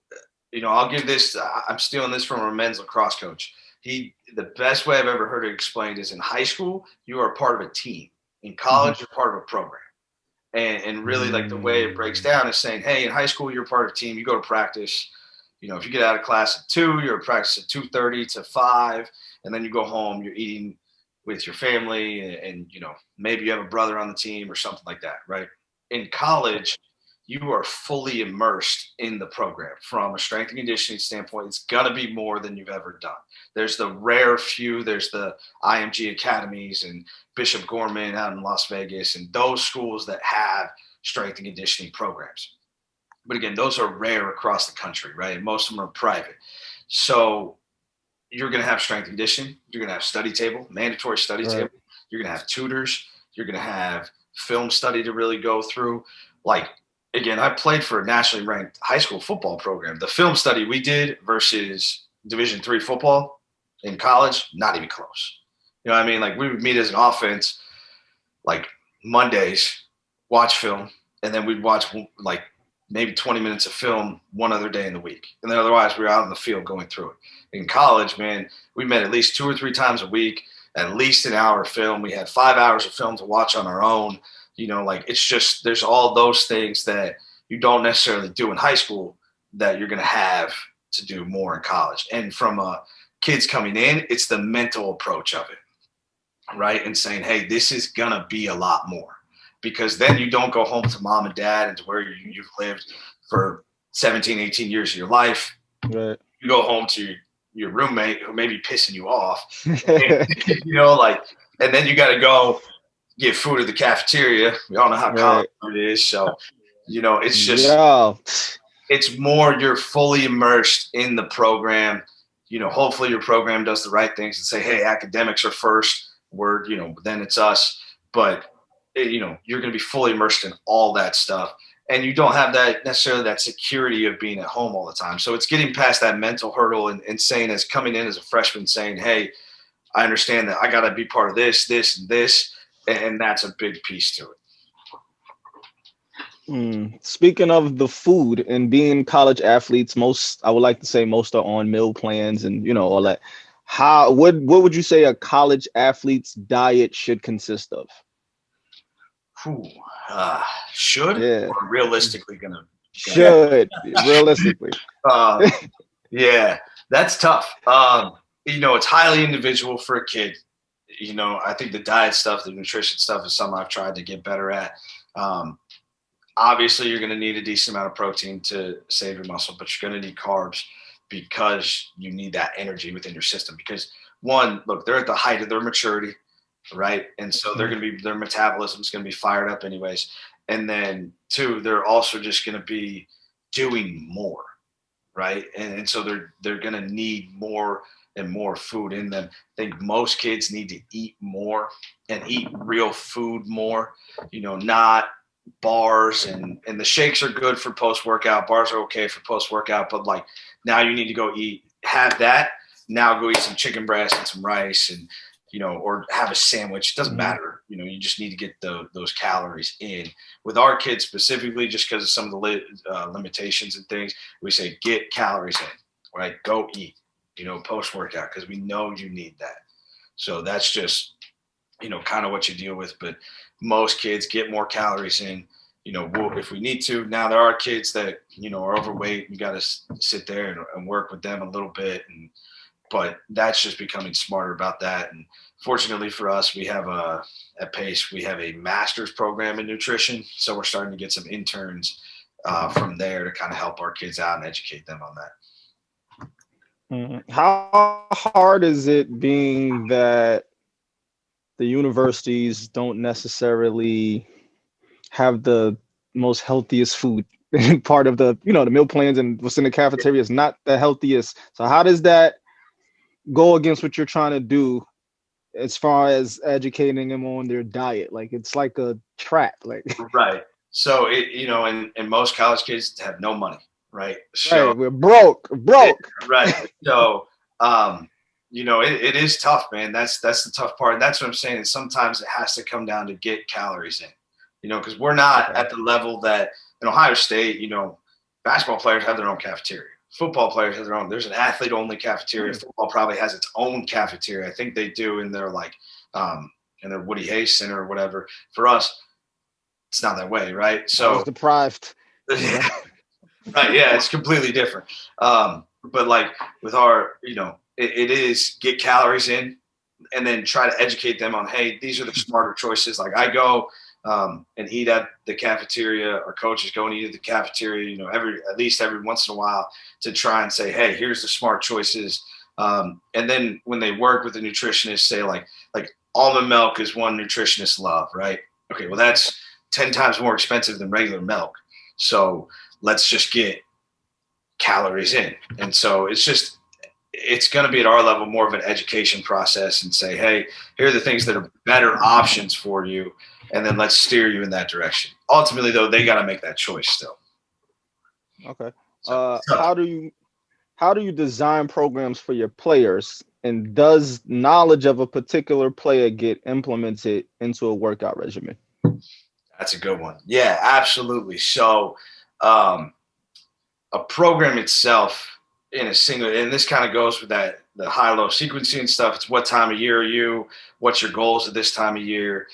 I'll give this, I'm stealing this from our men's lacrosse coach. The best way I've ever heard it explained is in high school, you are part of a team. In college, you're part of a program. And really like the way it breaks down is saying, hey, in high school, you're part of a team. You go to practice. If you get out of class at 2, you're at practice at 2:30 to 5, and then you go home, you're eating with your family and maybe you have a brother on the team or something like that, right? In college, you are fully immersed in the program from a strength and conditioning standpoint. It's going to be more than you've ever done. There's the rare few, there's the IMG academies and Bishop Gorman out in Las Vegas and those schools that have strength and conditioning programs. But again, those are rare across the country, right? Most of them are private. So you're going to have strength and conditioning. You're going to have study table, mandatory study table. You're going to have tutors. You're going to have film study to really go through. Like, again, I played for a nationally ranked high school football program. The film study we did versus Division III football in college, not even close. You know what I mean? Like, we would meet as an offense, like Mondays, watch film, and then we'd watch like maybe 20 minutes of film one other day in the week. And then otherwise we were out in the field going through it. In college, man, we met at least 2 or 3 times a week, at least an hour of film. We had 5 hours of film to watch on our own. Like it's just, there's all those things that you don't necessarily do in high school that you're going to have to do more in college. And from kids coming in, it's the mental approach of it, right? And saying, hey, this is going to be a lot more. Because then you don't go home to mom and dad and to where you've lived for 17, 18 years of your life. Right. You go home to your roommate who may be pissing you off, and then you got to go get food at the cafeteria. We all know how college it is. So, it's just, it's more, you're fully immersed in the program. Hopefully your program does the right things and say, hey, academics are first word, then it's us. But you're going to be fully immersed in all that stuff. And you don't have that necessarily that security of being at home all the time. So it's getting past that mental hurdle and saying, as coming in as a freshman saying, hey, I understand that I got to be part of this, this, and this. And that's a big piece to it. Speaking of the food and being college athletes, I would like to say most are on meal plans and, all that. What would you say a college athlete's diet should consist of? Or realistically gonna realistically yeah, that's tough. It's highly individual for a kid. I think the diet stuff, the nutrition stuff is something I've tried to get better at. Obviously, you're going to need a decent amount of protein to save your muscle, but you're going to need carbs because you need that energy within your system. Because one, look, they're at the height of their maturity, right? And so their metabolism is going to be fired up anyways. And then two, they're also just going to be doing more, right? And so they're going to need more and more food in them. I think most kids need to eat more and eat real food more, not bars and the shakes are good for post-workout. Bars are okay for post-workout, but like now you need to go have that. Now go eat some chicken breast and some rice and, or have a sandwich. It doesn't matter. You just need to get those calories in. With our kids specifically, just because of some of the limitations and things, we say get calories in, right? Go eat, post-workout, because we know you need that. So that's just, kind of what you deal with. But most kids get more calories in, if we need to. Now there are kids that, are overweight. You got to sit there and work with them a little bit. But that's just becoming smarter about that. And fortunately for us, we have at Pace, we have a master's program in nutrition. So we're starting to get some interns from there to kind of help our kids out and educate them on that. How hard is it being that the universities don't necessarily have the most healthiest food? Part of the, the meal plans and what's in the cafeteria is not the healthiest. So how does that go against what you're trying to do as far as educating them on their diet? Like it's like a trap, like right. So and most college kids have no money, right? So right, we're broke. Right. So it is tough, man. That's the tough part. And that's what I'm saying. And sometimes it has to come down to get calories in, because we're not at the level that in Ohio State, basketball players have their own cafeteria. Football players have their own. There's an athlete-only cafeteria. Football probably has its own cafeteria. I think they do in their in their Woody Hayes Center or whatever. For us, it's not that way, right? So I was deprived. Right, yeah, it's completely different. But like with our, it is get calories in, and then try to educate them on, hey, these are the smarter choices. Like I go and eat at the cafeteria, or coaches go and eat at the cafeteria, at least every once in a while, to try and say, hey, here's the smart choices. And then when they work with the nutritionist, say like almond milk is one nutritionist love, right? Okay, well that's 10 times more expensive than regular milk. So let's just get calories in. And so it's going to be at our level more of an education process and say, hey, here are the things that are better options for you. And then let's steer you in that direction. Ultimately, though, they got to make that choice still. Okay. How do you design programs for your players? And does knowledge of a particular player get implemented into a workout regimen? That's a good one. Yeah, absolutely. So a program itself in a single, and this kind of goes with the high-low sequencing stuff. It's what time of year are you? What's your goals at this time of year?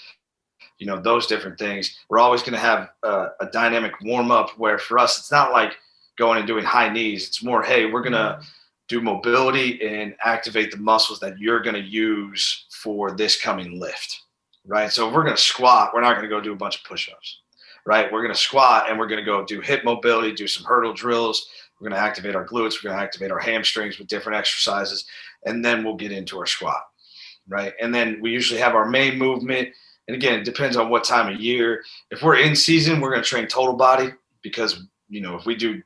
Those different things. We're always going to have a dynamic warm-up where for us, it's not like going and doing high knees. It's more, hey, we're going to do mobility and activate the muscles that you're going to use for this coming lift, right? So if we're going to squat, we're not going to go do a bunch of push-ups, right? We're going to squat and we're going to go do hip mobility, do some hurdle drills. We're going to activate our glutes. We're going to activate our hamstrings with different exercises, and then we'll get into our squat, right? And then we usually have our main movement. And again, it depends on what time of year. If we're in season, we're going to train total body because, if we do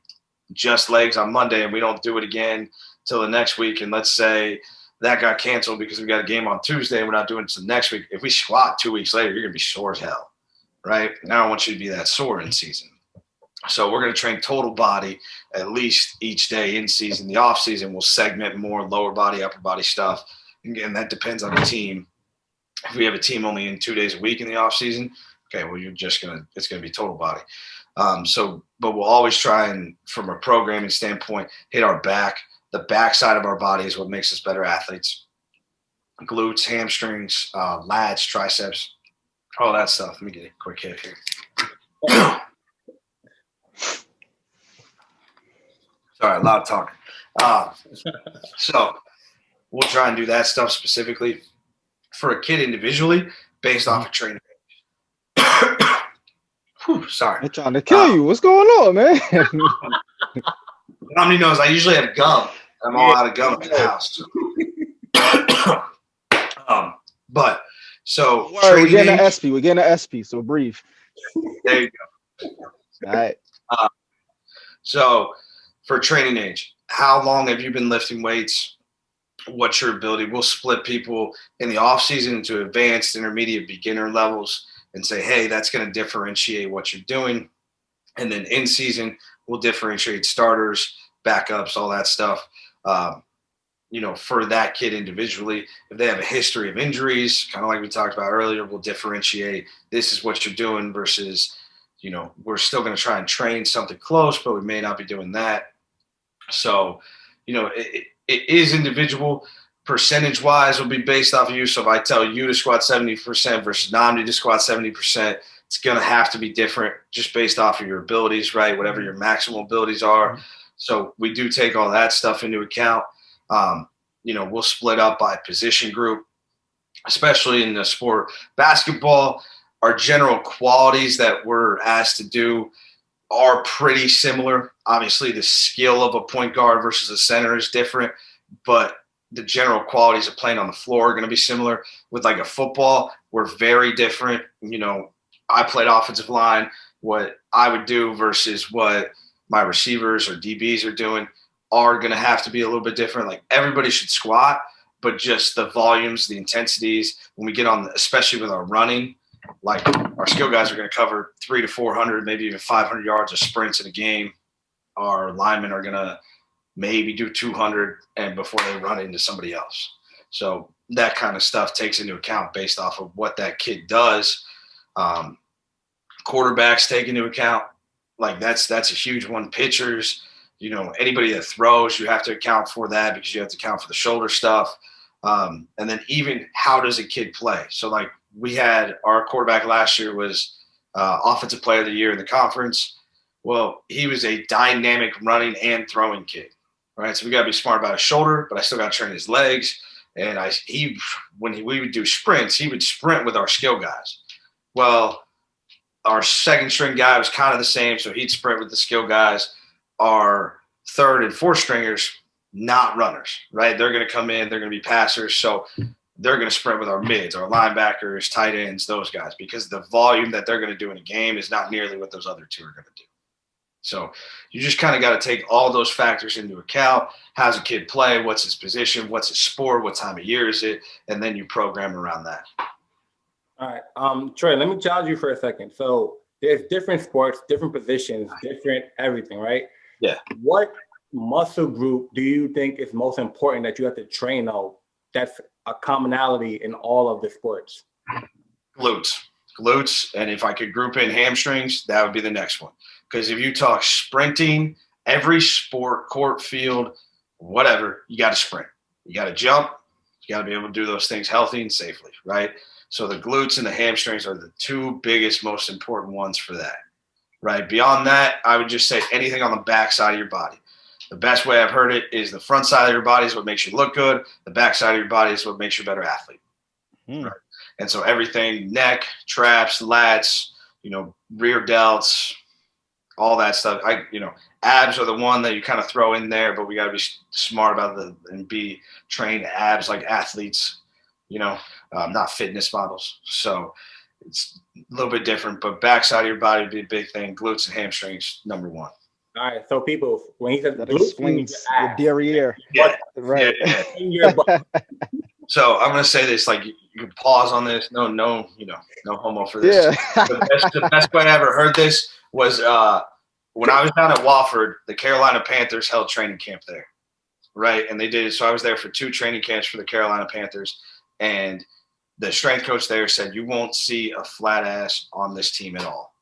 just legs on Monday and we don't do it again till the next week, and let's say that got canceled because we got a game on Tuesday and we're not doing it till next week. If we squat 2 weeks later, you're going to be sore as hell, right? And I don't want you to be that sore in season. So we're going to train total body at least each day in season. The off season, we'll segment more lower body, upper body stuff. Again, that depends on the team. If we have a team only in 2 days a week in the off season, okay, well, it's going to be total body. But we'll always try and, from a programming standpoint, hit our back. The back side of our body is what makes us better athletes. Glutes, hamstrings, lats, triceps, all that stuff. Let me get a quick hit here. Sorry, a lot of talking. So we'll try and do that stuff specifically. for a kid individually based off of training. Whew, sorry. They're trying to kill you. What's going on, man? Nobody knows I usually have gum. I'm all out of gum at the house. But so we're getting an SP. We're getting an SP. So breathe. There you go. All right. So for training age, how long have you been lifting weights? What's your ability? We'll split people in the off season into advanced, intermediate, beginner levels and say, hey, that's going to differentiate what you're doing. And then in season, we'll differentiate starters, backups, all that stuff. For that kid individually, if they have a history of injuries, kind of like we talked about earlier, we'll differentiate this is what you're doing versus, we're still going to try and train something close, but we may not be doing that. So, it is individual. Percentage wise will be based off of you. So if I tell you to squat 70% versus Namdi to squat 70%, it's going to have to be different just based off of your abilities, right? Whatever your maximal abilities are. So we do take all that stuff into account. We'll split up by position group, especially in the sport. Basketball, our general qualities that we're asked to do are pretty similar. Obviously, the skill of a point guard versus a center is different, but the general qualities of playing on the floor are going to be similar. With like a football, we're very different. I played offensive line. What I would do versus what my receivers or DBs are doing are going to have to be a little bit different. Like everybody should squat, but just the volumes, the intensities, when we get on, especially with our running, like our skill guys are going to cover 300 to 400, maybe even 500 yards of sprints in a game. Our linemen are going to maybe do 200 and before they run into somebody else. So that kind of stuff takes into account based off of what that kid does. Quarterbacks take into account, like that's a huge one. Pitchers, anybody that throws, you have to account for that because you have to account for the shoulder stuff. And then even how does a kid play? So like we had our quarterback last year was offensive player of the year in the conference. Well, he was a dynamic running and throwing kid, right? So we got to be smart about his shoulder, but I still got to train his legs. And we would do sprints, he would sprint with our skill guys. Well, our second string guy was kind of the same, so he'd sprint with the skill guys. Our third and fourth stringers, not runners, right? They're going to come in, they're going to be passers, so they're going to sprint with our mids, our linebackers, tight ends, those guys, because the volume that they're going to do in a game is not nearly what those other two are going to do. So you just kind of got to take all those factors into account. How's a kid play? What's his position? What's his sport? What time of year is it? And then you program around that. All right. Troy, let me challenge you for a second. So there's different sports, different positions, different everything, right? Yeah. What muscle group do you think is most important that you have to train on that's a commonality in all of the sports? Glutes. And if I could group in hamstrings, that would be the next one. Because if you talk sprinting, every sport, court, field, whatever, you got to sprint. You got to jump. You got to be able to do those things healthy and safely, right? So the glutes and the hamstrings are the two biggest, most important ones for that, right? Beyond that, I would just say anything on the back side of your body. The best way I've heard it is the front side of your body is what makes you look good. The back side of your body is what makes you a better athlete. Right? And so everything, neck, traps, lats, rear delts, all that stuff. Abs are the one that you kind of throw in there, but we got to be smart about and be trained abs like athletes, not fitness models. So it's a little bit different, but backside of your body would be a big thing. Glutes and hamstrings, number one. All right. So people, when he says that glutes, explains the derriere. Yeah. Right. Yeah. So I'm going to say this, like you can pause on this. No homo for this. Yeah. The best way I ever heard this was when I was down at Wofford, the Carolina Panthers held training camp there, right? And they did it. So I was there for 2 training camps for the Carolina Panthers, and the strength coach there said, you won't see a flat ass on this team at all.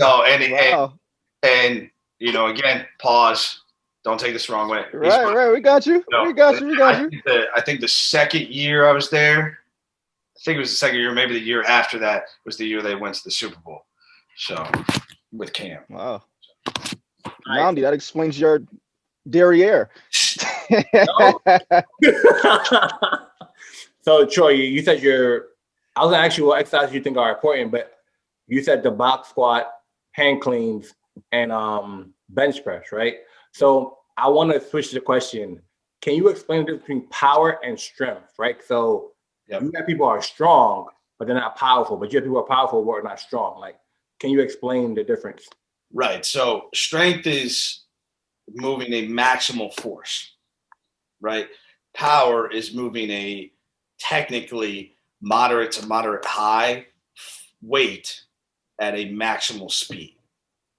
So, and again, pause. Don't take this the wrong way. Right. We got you. We got you. I think the second year I was there, I think it was the second year, maybe the year after that was the year they went to the Super Bowl. So with Cam. Wow. Namdi, that explains your derriere. So So Troy, you said I was gonna ask you what exercises you think are important, but you said the box squat, hand cleans, and bench press, right? So I want to switch the question. Can you explain the difference between power and strength, right? So you have people who are strong, but they're not powerful, but you have people who are powerful but are not strong. Like, can you explain the difference? Right. So strength is moving a maximal force, right? Power is moving a technically moderate to moderate high weight at a maximal speed.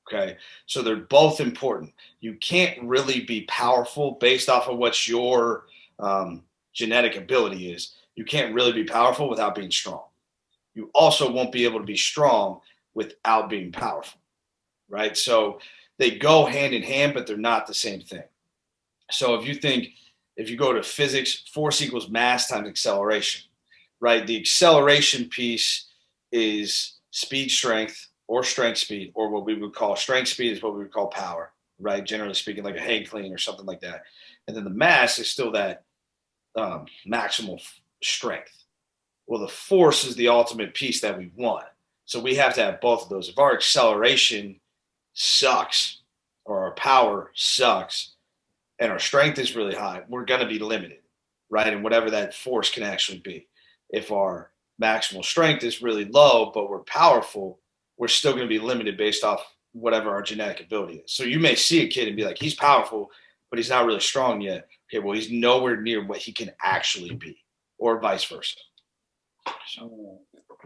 Okay. So they're both important. You can't really be powerful based off of what your genetic ability is. You can't really be powerful without being strong. You also won't be able to be strong without being powerful. Right. So they go hand in hand, but they're not the same thing. So if you go to physics, force equals mass times acceleration, right? The acceleration piece is speed, strength, or strength speed, or what we would call strength speed is what we would call power, right? Generally speaking, like a hand clean or something like that. And then the mass is still that maximal strength. Well, the force is the ultimate piece that we want. So we have to have both of those. If our acceleration sucks or our power sucks and our strength is really high, we're going to be limited, right? And whatever that force can actually be. If our maximal strength is really low, but we're powerful, we're still going to be limited based off whatever our genetic ability is. So you may see a kid and be like, he's powerful, but he's not really strong yet. Okay, well, he's nowhere near what he can actually be, or vice versa. All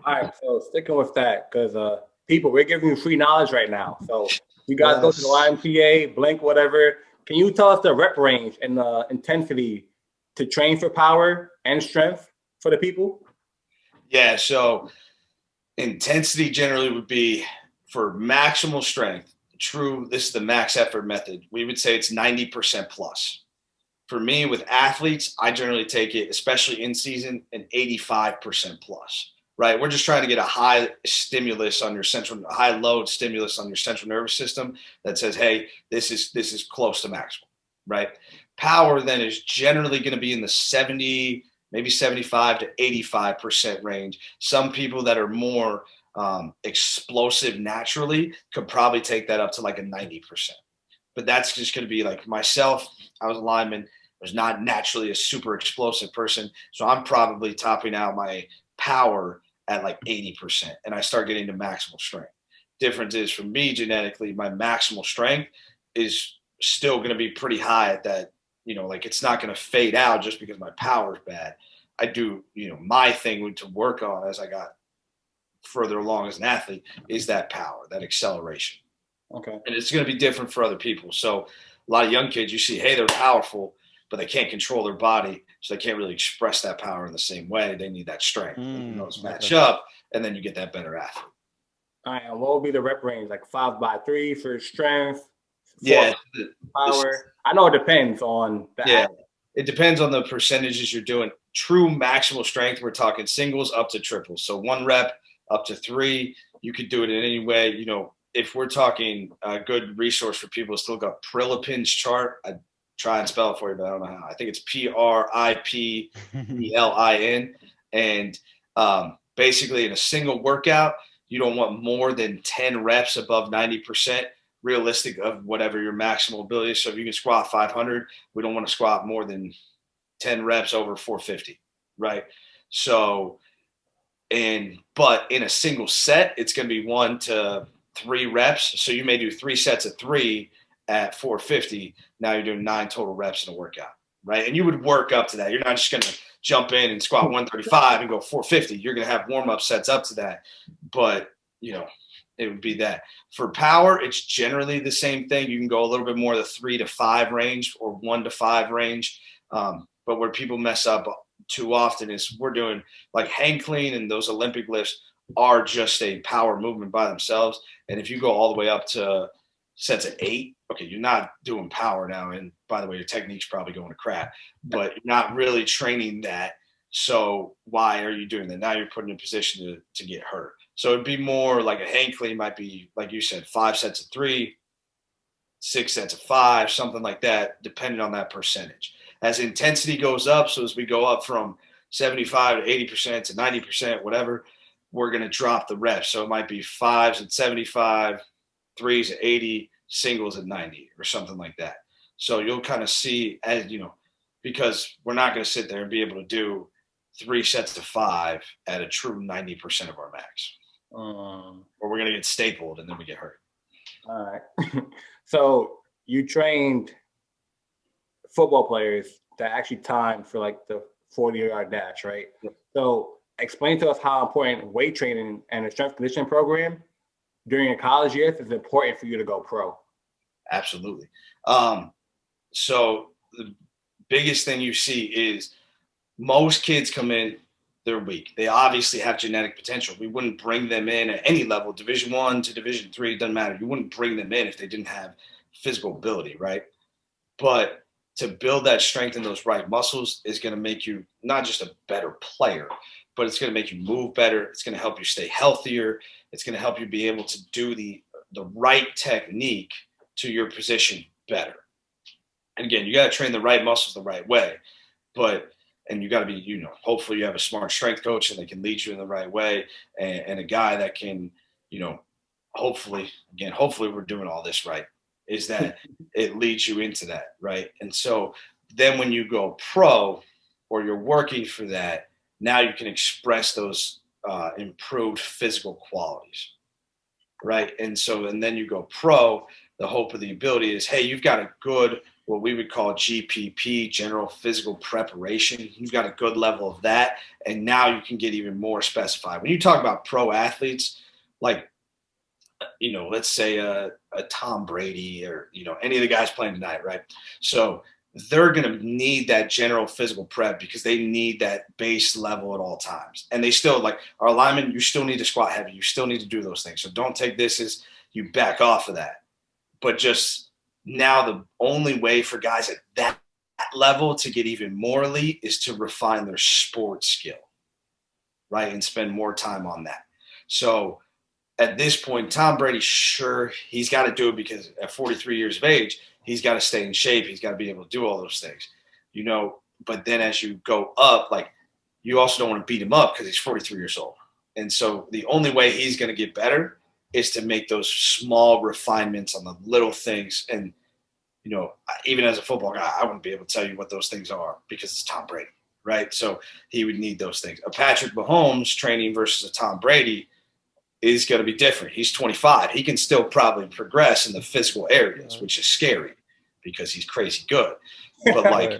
right, so sticking with that, because people, we're giving you free knowledge right now. So you guys go to the YMCA, Blink, whatever. Can you tell us the rep range and the intensity to train for power and strength for the people? Yeah, so intensity generally would be for maximal strength. This is the max effort method. We would say it's 90% plus. For me, with athletes, I generally take it, especially in season, an 85% plus. Right, we're just trying to get a high stimulus on your high load stimulus on your central nervous system that says, hey, this is close to maximal. Right, power then is generally going to be in the 70, maybe 75 to 85% range. Some people that are more explosive naturally could probably take that up to like a 90%. But that's just going to be like myself. I was a lineman. Was not naturally a super explosive person, so I'm probably topping out my power at like 80%, and I start getting to maximal strength. Difference is for me genetically, my maximal strength is still going to be pretty high at that. Like it's not going to fade out just because my power is bad. I do, my thing to work on as I got further along as an athlete is that power, that acceleration. Okay. And it's going to be different for other people. So a lot of young kids, you see, hey, they're powerful, but they can't control their body, so they can't really express that power in the same way. They need that strength. Those match up, and then you get that better athlete. All right, and what would be the rep range? Like 5x3 for strength? Yeah. Power? I know it depends on the athlete. It depends on the percentages you're doing. True maximal strength, we're talking singles up to triples. So 1 rep up to 3. You could do it in any way. If we're talking a good resource for people, still got Prilipin's chart. I try and spell it for you, but I don't know how. I think it's Priplin. And basically in a single workout, you don't want more than 10 reps above 90% realistic of whatever your maximal ability is. So if you can squat 500, we don't want to squat more than 10 reps over 450, right? So, but in a single set, it's going to be 1 to 3 reps. So you may do 3 sets of 3 at 450. Now you're doing 9 total reps in a workout, right? And you would work up to that. You're not just going to jump in and squat 135 and go 450. You're going to have warm-up sets up to that. But, it would be that. For power, it's generally the same thing. You can go a little bit more the 3 to 5 range or 1 to 5 range. But where people mess up too often is we're doing like hang clean, and those Olympic lifts are just a power movement by themselves. And if you go all the way up to sets of 8, okay, you're not doing power now. And by the way, your technique's probably going to crap, but you're not really training that. So why are you doing that? Now you're put in a position to get hurt. So it'd be more like a hang clean might be, like you said, 5 sets of 3, 6 sets of 5, something like that, depending on that percentage. As intensity goes up, so as we go up from 75 to 80% to 90%, whatever, we're going to drop the reps. So it might be 5s at 75, 3s at 80, singles at 90 or something like that. So you'll kind of see, as you know, because we're not going to sit there and be able to do 3 sets of 5 at a true 90% of our max. Or we're going to get stapled and then we get hurt. All right. So you trained football players that actually timed for like the 40-yard dash, right? Yep. So explain to us how important weight training and a strength conditioning program during your college years is important for you to go pro. Absolutely. So the biggest thing you see is most kids come in, they're weak. They obviously have genetic potential. We wouldn't bring them in at any level, Division I to Division III, it doesn't matter. You wouldn't bring them in if they didn't have physical ability, right? But to build that strength in those right muscles is going to make you not just a better player, but it's going to make you move better. It's going to help you stay healthier. It's going to help you be able to do the right technique to your position better. And again, you got to train the right muscles the right way, and you got to be, hopefully you have a smart strength coach and they can lead you in the right way, and a guy that can, hopefully we're doing all this right, is that it leads you into that, right? And so then when you go pro or you're working for that, now you can express those improved physical qualities, right? And then you go pro, the hope of the ability is, hey, you've got a good, what we would call GPP, general physical preparation. You've got a good level of that. And now you can get even more specified. When you talk about pro athletes, like, let's say a Tom Brady or, any of the guys playing tonight, right? So they're going to need that general physical prep because they need that base level at all times. And they still, like our linemen, you still need to squat heavy. You still need to do those things. So don't take this as you back off of that. But just now the only way for guys at that level to get even more elite is to refine their sport skill, right? And spend more time on that. So at this point, Tom Brady, sure, he's got to do it because at 43 years of age, he's got to stay in shape. He's got to be able to do all those things, but then as you go up, like you also don't want to beat him up because he's 43 years old. And so the only way he's going to get better is to make those small refinements on the little things. And, even as a football guy, I wouldn't be able to tell you what those things are because it's Tom Brady, right? So he would need those things. A Patrick Mahomes training versus a Tom Brady is going to be different. He's 25. He can still probably progress in the physical areas, which is scary because he's crazy good. But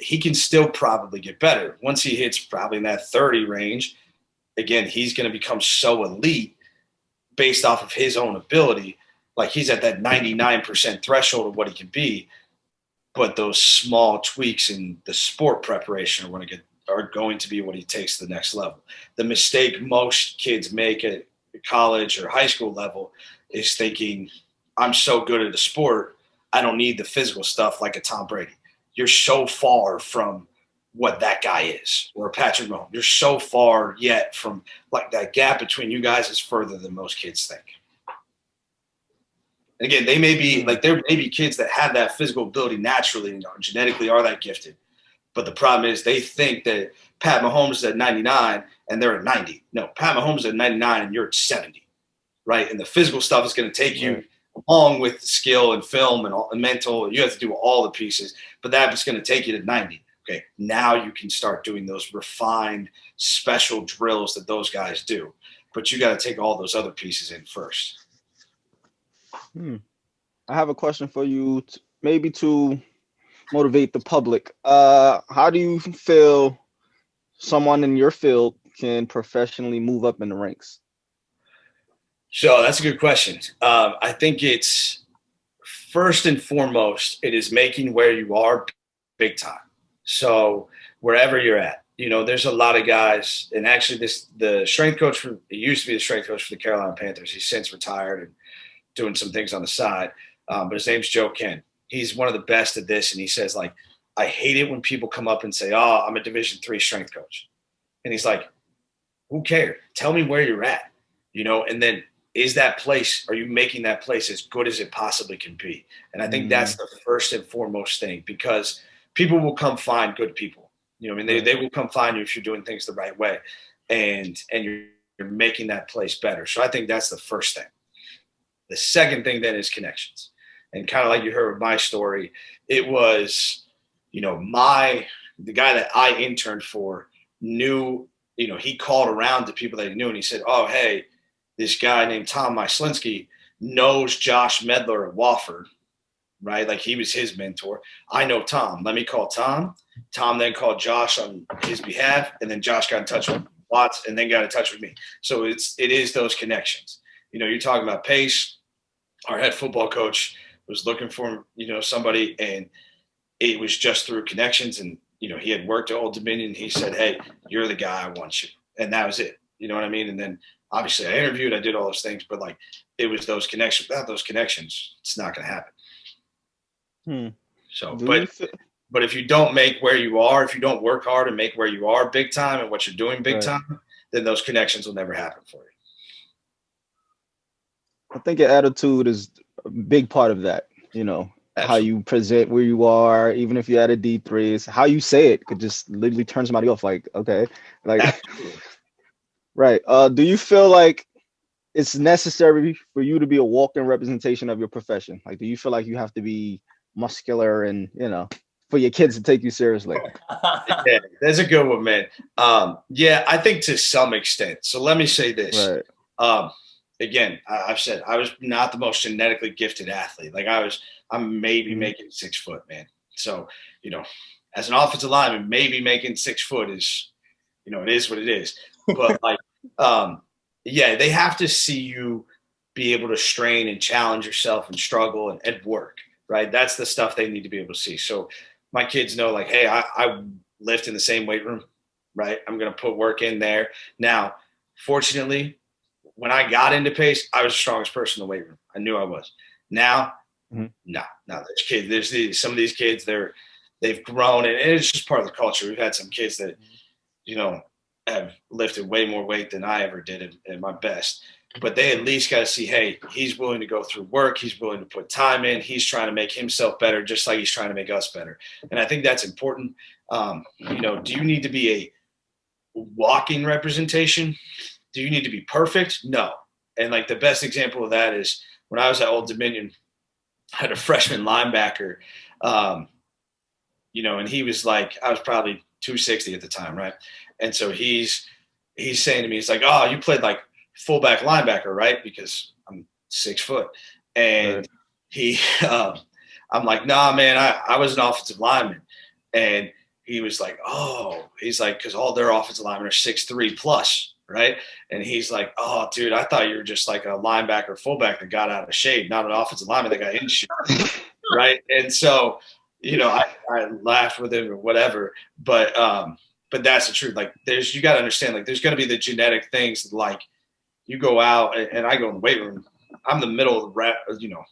he can still probably get better. Once he hits probably in that 30 range, again, he's going to become so elite based off of his own ability. Like he's at that 99% threshold of what he can be. But those small tweaks in the sport preparation are going to be what he takes to the next level. The mistake most kids make at college or high school level is thinking, I'm so good at the sport, I don't need the physical stuff like a Tom Brady. You're so far from what that guy is, or Patrick Mahomes. You're so far yet from, like, that gap between you guys is further than most kids think. Again, they may be there may be kids that have that physical ability naturally, genetically are that gifted. But the problem is they think that Pat Mahomes is at 99 and they're at 90. No, Pat Mahomes is at 99 and you're at 70, right? And the physical stuff is going to take you along with skill and film and mental. You have to do all the pieces, but that's going to take you to 90. Okay, now you can start doing those refined special drills that those guys do. But you got to take all those other pieces in first. I have a question for you, maybe to motivate the public. How do you feel someone in your field can professionally move up in the ranks? So that's a good question. I think it's first and foremost, it is making where you are big time. So wherever you're at, there's a lot of guys, and actually the strength coach it used to be the strength coach for the Carolina Panthers. He's since retired and doing some things on the side. But his name's Joe Ken. He's one of the best at this. And he says, like, I hate it when people come up and say, oh, I'm a Division III strength coach. And he's like, who cares? Tell me where you're at, and then are you making that place as good as it possibly can be? And I think that's the first and foremost thing, because people will come find good people. You know, I mean, they will come find you if you're doing things the right way, and you're making that place better. So I think that's the first thing. The second thing then is connections. And kind of like you heard with my story, it was, you know, the guy that I interned for knew, you know, he called around to people that he knew and he said, oh, hey, this guy named Tom Myslinski knows Josh Medler at Wofford, right? Like he was his mentor. I know Tom. Let me call Tom. Tom then called Josh on his behalf, and then Josh got in touch with Watts and then got in touch with me. So it is those connections. You know, you're talking about Pace. Our head football coach was looking for, you know, somebody, and it was just through connections. And, you know, he had worked at Old Dominion. He said, hey, you're the guy, I want you. And that was it. You know what I mean? And then obviously I interviewed, I did all those things, but like it was those connections. Without those connections, it's not going to happen. So, but if you don't make where you are, if you don't work hard and make where you are big time and what you're doing big time, then those connections will never happen for you. I think your attitude is a big part of that, you know. Absolutely. How you present where you are, even if you're at a D3, it's how you say it could just literally turn somebody off. Like, okay, like, absolutely. Right. Do you feel like it's necessary for you to be a walk-in representation of your profession? Like, do you feel like you have to be muscular and, you know, for your kids to take you seriously? Yeah, that's a good one, man. Yeah, I think to some extent. So let me say this. Right. Again, I've said I was not the most genetically gifted athlete. Like I'm maybe making 6 foot, man. So, you know, as an offensive lineman, maybe making 6 foot is, you know, it is what it is. But like, yeah, they have to see you be able to strain and challenge yourself and struggle and work, right? That's the stuff they need to be able to see. So my kids know, like, hey, I lift in the same weight room, right? I'm going to put work in there. Now, fortunately, when I got into Pace, I was the strongest person in the weight room. I knew I was. Now, no, there's some of these kids, they've grown, and it's just part of the culture. We've had some kids that, you know, have lifted way more weight than I ever did at my best. But they at least got to see, hey, he's willing to go through work. He's willing to put time in. He's trying to make himself better, just like he's trying to make us better. And I think that's important. You know, do you need to be a walking representation? Do you need to be perfect? No. And like the best example of that is when I was at Old Dominion, I had a freshman linebacker, you know, and he was like, I was probably 260 at the time, right? And so he's saying to me, he's like, oh, you played like fullback linebacker, right? Because I'm 6 foot. And I'm like, nah, man, I was an offensive lineman. And he was like, oh, he's like, because all their offensive linemen are 6'3" plus. Right. And he's like, oh, dude, I thought you were just like a linebacker fullback that got out of shape, not an offensive lineman that got in shape. Right. And so, you know, I laughed with him or whatever, but that's the truth. Like you got to understand, like there's going to be the genetic things that, like you go out and I go in the weight room. I'm the middle of the you know,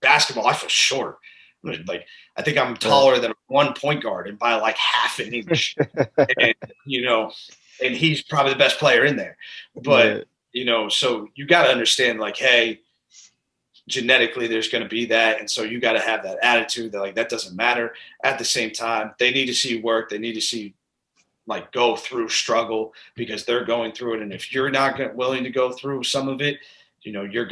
basketball. I feel short. Like I think I'm taller than one point guard and by like half an inch. And, you know, and he's probably the best player in there. But, you know, so you got to understand, like, hey, genetically there's going to be that. And so you got to have that attitude that, like, that doesn't matter. At the same time, they need to see work. They need to see, like, go through struggle because they're going through it. And if you're not willing to go through some of it, you know, you're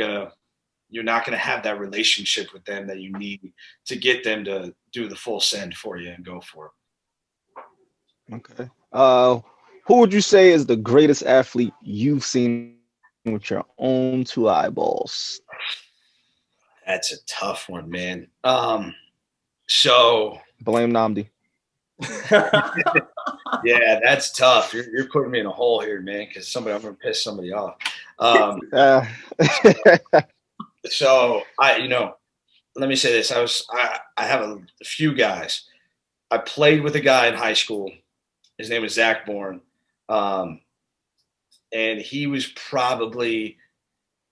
not going to have that relationship with them that you need to get them to do the full send for you and go for it. Okay. Who would you say is the greatest athlete you've seen with your own 2 eyeballs? That's a tough one, man. So blame Namdi. Yeah, that's tough. You're putting me in a hole here, man, because I'm gonna piss somebody off. So you know, let me say this. I have a few guys. I played with a guy in high school. His name was Zack Bourne. And he was probably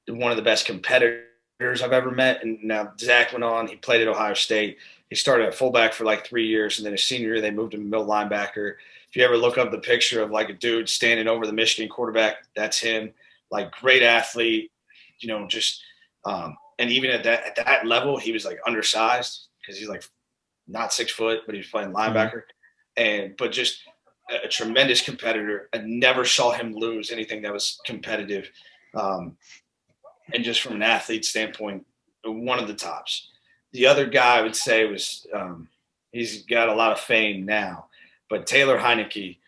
one of the best competitors I've ever met. And now Zach went on, he played at Ohio State. He started at fullback for like 3 years. And then his senior year, they moved him to middle linebacker. If you ever look up the picture of like a dude standing over the Michigan quarterback, that's him. Like great athlete, you know, just, and even at that level, he was like undersized because he's like not 6 foot, but he was playing linebacker. but just a tremendous competitor. I never saw him lose anything that was competitive. And just from an athlete standpoint, one of the tops. The other guy I would say was he's got a lot of fame now, but Taylor Heineke,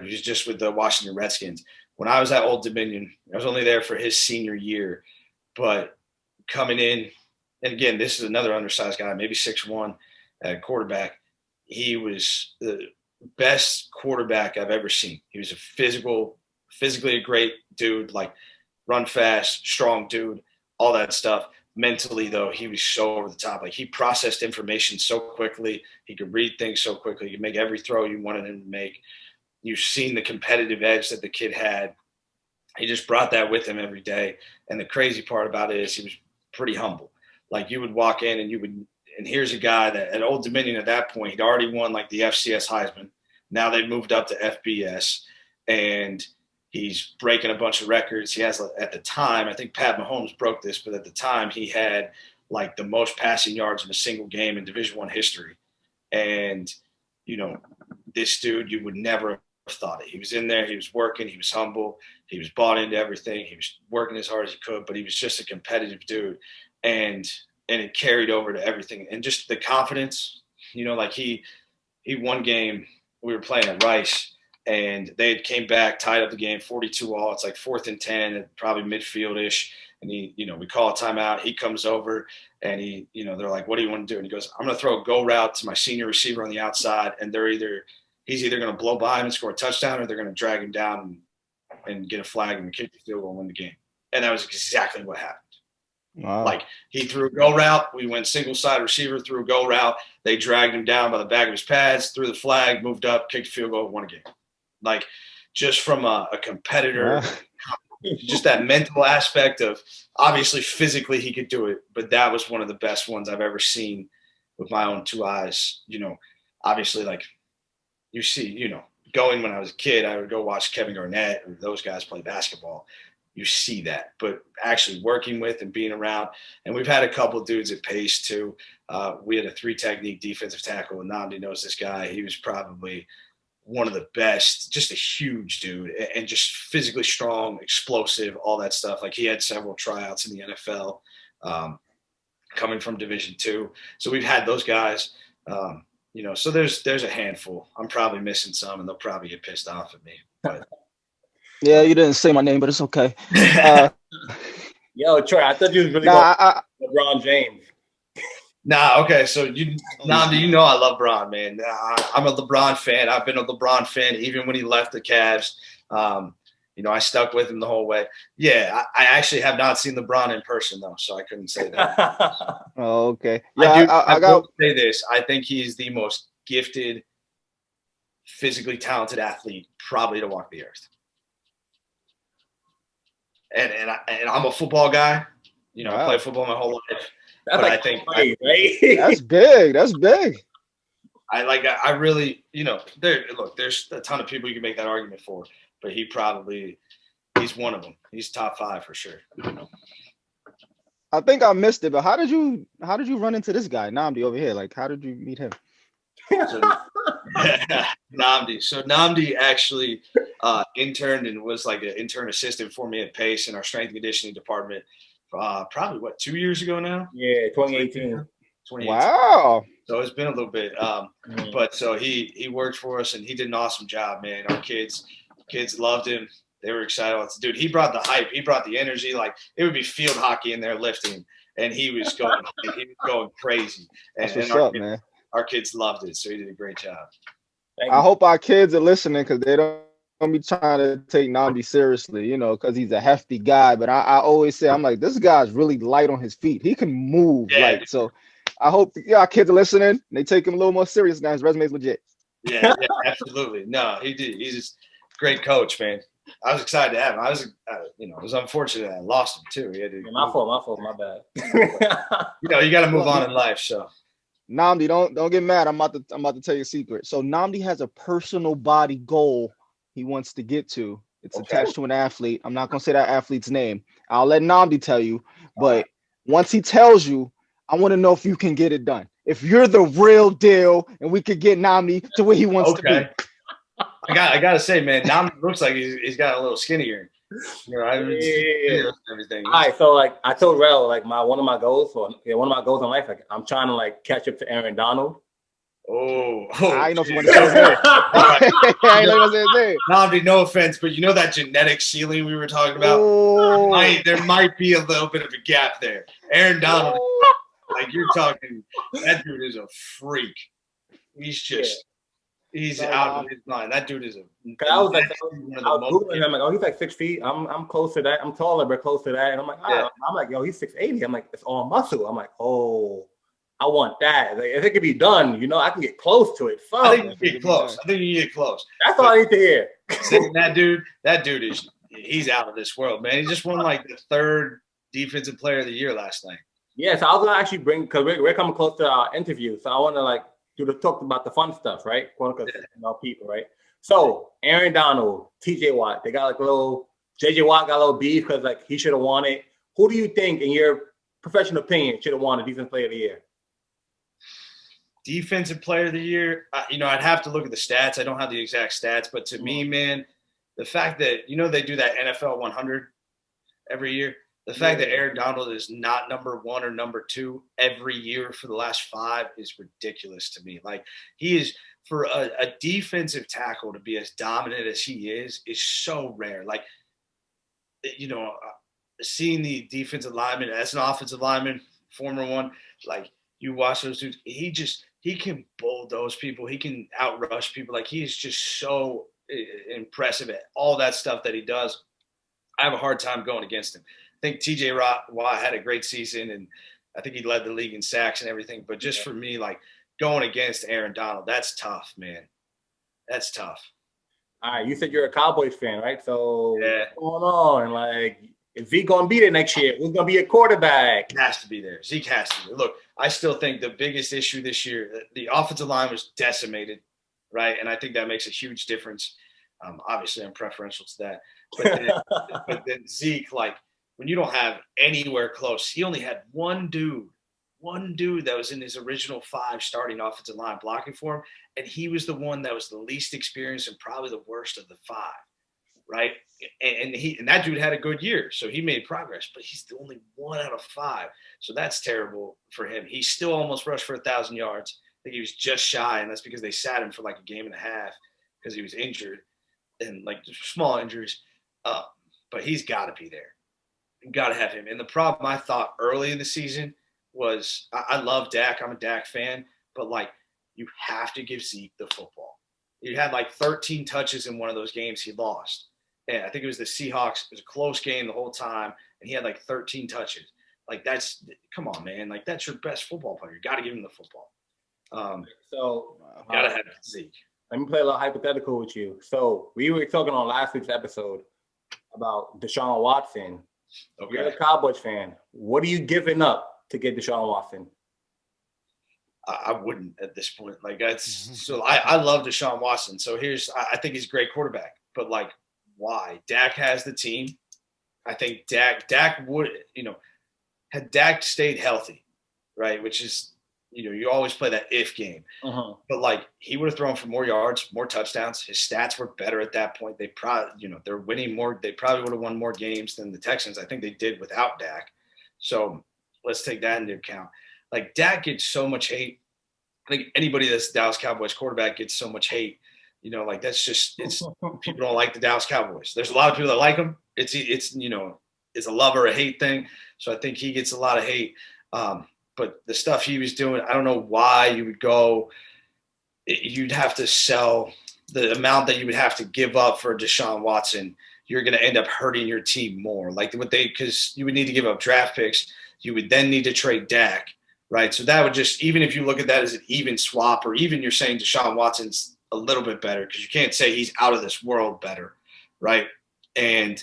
he's just with the Washington Redskins. When I was at Old Dominion, I was only there for his senior year, but coming in, and again, this is another undersized guy, maybe 6'1" at quarterback. He was the best quarterback I've ever seen. He was physically a great dude, like run fast, strong dude, all that stuff. Mentally, though, he was so over the top. Like, he processed information so quickly. He could read things so quickly. He could make every throw you wanted him to make. You've seen the competitive edge that the kid had. He just brought that with him every day. And the crazy part about it is he was pretty humble. Like, you would walk in and here's a guy that at Old Dominion at that point, he'd already won like the FCS Heisman. Now they've moved up to FBS, and he's breaking a bunch of records. He has, at the time, I think Pat Mahomes broke this, but at the time he had like the most passing yards in a single game in Division I history. And, this dude, you would never have thought it. He was in there. He was working. He was humble. He was bought into everything. He was working as hard as he could, but he was just a competitive dude. And it carried over to everything. And just the confidence, like he one game, we were playing at Rice, and they came back, tied up the game 42-all. It's like 4th and 10, probably midfield-ish. And we call a timeout. He comes over, and they're like, "What do you want to do?" And he goes, "I'm going to throw a go route to my senior receiver on the outside, and he's either going to blow by him and score a touchdown, or they're going to drag him down and get a flag and kick the field goal and win the game." And that was exactly what happened. Wow. Like, he threw a go route. We went single-side receiver, threw a go route. They dragged him down by the back of his pads, threw the flag, moved up, kicked the field goal, won a game. Like, just from a competitor, just that mental aspect of, obviously physically he could do it, but that was one of the best ones I've ever seen with my own two eyes. Obviously, like, you see, going when I was a kid, I would go watch Kevin Garnett or those guys play basketball. You see that, but actually working with and being around. And we've had a couple of dudes at Pace too. We had a 3-technique defensive tackle, and Nnamdi knows this guy. He was probably one of the best, just a huge dude, and just physically strong, explosive, all that stuff. Like, he had several tryouts in the NFL, coming from Division II. So we've had those guys, so there's a handful. I'm probably missing some, and they'll probably get pissed off at me. But yeah, you didn't say my name, but it's okay. Yo, Troy, I thought you was really going LeBron James. Nah, okay. So Nnamdi, I love Bron, man. I'm a LeBron fan. I've been a LeBron fan even when he left the Cavs. I stuck with him the whole way. Yeah, I actually have not seen LeBron in person though, so I couldn't say that. Oh, okay. Yeah, I got to say this. I think he's the most gifted, physically talented athlete probably to walk the earth. And I'm a football guy. Wow. I played football my whole life. That's but like I think right? That's big. That's big. I really, there's a ton of people you can make that argument for, but he's one of them. He's top 5 for sure. I think I missed it, but how did you run into this guy, Nnamdi, over here? Like, how did you meet him? So, Nnamdi. So Nnamdi actually interned and was like an intern assistant for me at Pace in our strength and conditioning department. Probably 2 years ago now? Yeah, 2018. Wow. So it's been a little bit. But so he worked for us, and he did an awesome job, man. Our kids loved him. They were excited. Dude, he brought the hype. He brought the energy. Like, it would be field hockey in there lifting, and he was going crazy. That's what's up, man. Our kids loved it, so he did a great job. I hope our kids are listening, because they don't be trying to take Nnamdi seriously, because he's a hefty guy. But I always say, I'm like, this guy's really light on his feet. He can move. Yeah. So I hope our kids are listening, and they take him a little more serious now. His resume is legit. Yeah, absolutely. No, he did. He's just a great coach, man. I was excited to have him. It was unfortunate that I lost him too. He had to, my fault, my bad. You got to move on in life. So, Nnamdi, don't get mad. I'm about to tell you a secret. So Nnamdi has a personal body goal he wants to get to. It's attached to an athlete. I'm not gonna say that athlete's name. I'll let Nnamdi tell you. But once he tells you, I want to know if you can get it done. if you're the real deal and we could get Nami to where he wants to be. I gotta say, man, Nami looks like he's got a little skinnier. You know, Yeah. everything. All right, so like I told Rel, like one of my goals in life, like I'm trying to like catch up to Aaron Donald. I know if you want to say his name. I know if you want to say his name. Nami, no offense, but you know that genetic ceiling we were talking about? There might be a little bit of a gap there. Aaron Donald, like you're talking, that dude is a freak. He's just he's out of his mind. That dude is I was Googling him, like, he's like 6 feet. I'm close to that. I'm taller, but close to that. And I'm like, I'm like, yo, he's 6'80". I'm like, it's all muscle. I'm like, I want that. Like, if it could be done, you know, I can get close to it. Fuck. I think you get close. That's all I need to hear. That dude he's out of this world, man. He just won like the 3rd defensive player of the year last night. Yeah, so I was gonna actually because we're coming close to our interview, so I want to like talk about the fun stuff, right? People, right? So Aaron Donald, TJ Watt, they got like a little JJ Watt got a little beef because like he should have won it. Who do you think, in your professional opinion, should have won the defensive player of the year? Defensive player of the year, I'd have to look at the stats. I don't have the exact stats, but to me, man, the fact that they do that NFL 100 every year. The fact that Aaron Donald is not number 1 or number 2 every year for the last 5 is ridiculous to me. Like, he is, for a defensive tackle to be as dominant as he is so rare. Like, seeing the defensive lineman as an offensive lineman, former one, like, you watch those dudes, he can bulldoze people. He can outrush people. Like, he is just so impressive at all that stuff that he does. I have a hard time going against him. I think TJ Watt had a great season, and I think he led the league in sacks and everything. But just for me, like, going against Aaron Donald, that's tough, man. That's tough. All right, you said you're a Cowboys fan, right? So what's going on? Like, is Zeke going to be there next year? Who's going to be a quarterback? He has to be there. Zeke has to be. Look, I still think the biggest issue this year, the offensive line was decimated, right? And I think that makes a huge difference. Obviously, I'm preferential to that. But then Zeke, like, when you don't have anywhere close, he only had one dude that was in his original 5 starting offensive line blocking for him, and he was the one that was the least experienced and probably the worst of the 5, right? And that dude had a good year, so he made progress, but he's the only 1 out of 5, so that's terrible for him. He still almost rushed for 1,000 yards. I think he was just shy, and that's because they sat him for like a game and a half because he was injured and like small injuries. But he's got to be there. Got to have him. And the problem I thought early in the season was I love Dak. I'm a Dak fan, but like, you have to give Zeke the football. He had like 13 touches in one of those games he lost. And I think it was the Seahawks. It was a close game the whole time, and he had like 13 touches. Like, come on, man. Like, that's your best football player. You got to give him the football. Got to have Zeke. Let me play a little hypothetical with you. So we were talking on last week's episode about Deshaun Watson. Okay. You're a Cowboys fan. What are you giving up to get Deshaun Watson? I wouldn't at this point. Like, I love Deshaun Watson. So I think he's a great quarterback. But like, why? Dak has the team. I think Dak would, had Dak stayed healthy, right? Which is, you always play that if game. But like, he would have thrown for more yards, more touchdowns. His stats were better at that point. They probably, they're winning more. They probably would have won more games than the Texans. I think they did without Dak. So let's take that into account. Like, Dak gets so much hate. I think anybody that's the Dallas Cowboys quarterback gets so much hate. Like, that's just, people don't like the Dallas Cowboys. There's a lot of people that like them. It's a love or a hate thing. So I think he gets a lot of hate. But the stuff he was doing, I don't know why you would go. You'd have to sell the amount that you would have to give up for Deshaun Watson. You're going to end up hurting your team more. Like, because you would need to give up draft picks. You would then need to trade Dak, right? So that would just, even if you look at that as an even swap, or even you're saying Deshaun Watson's a little bit better, because you can't say he's out of this world better, right? And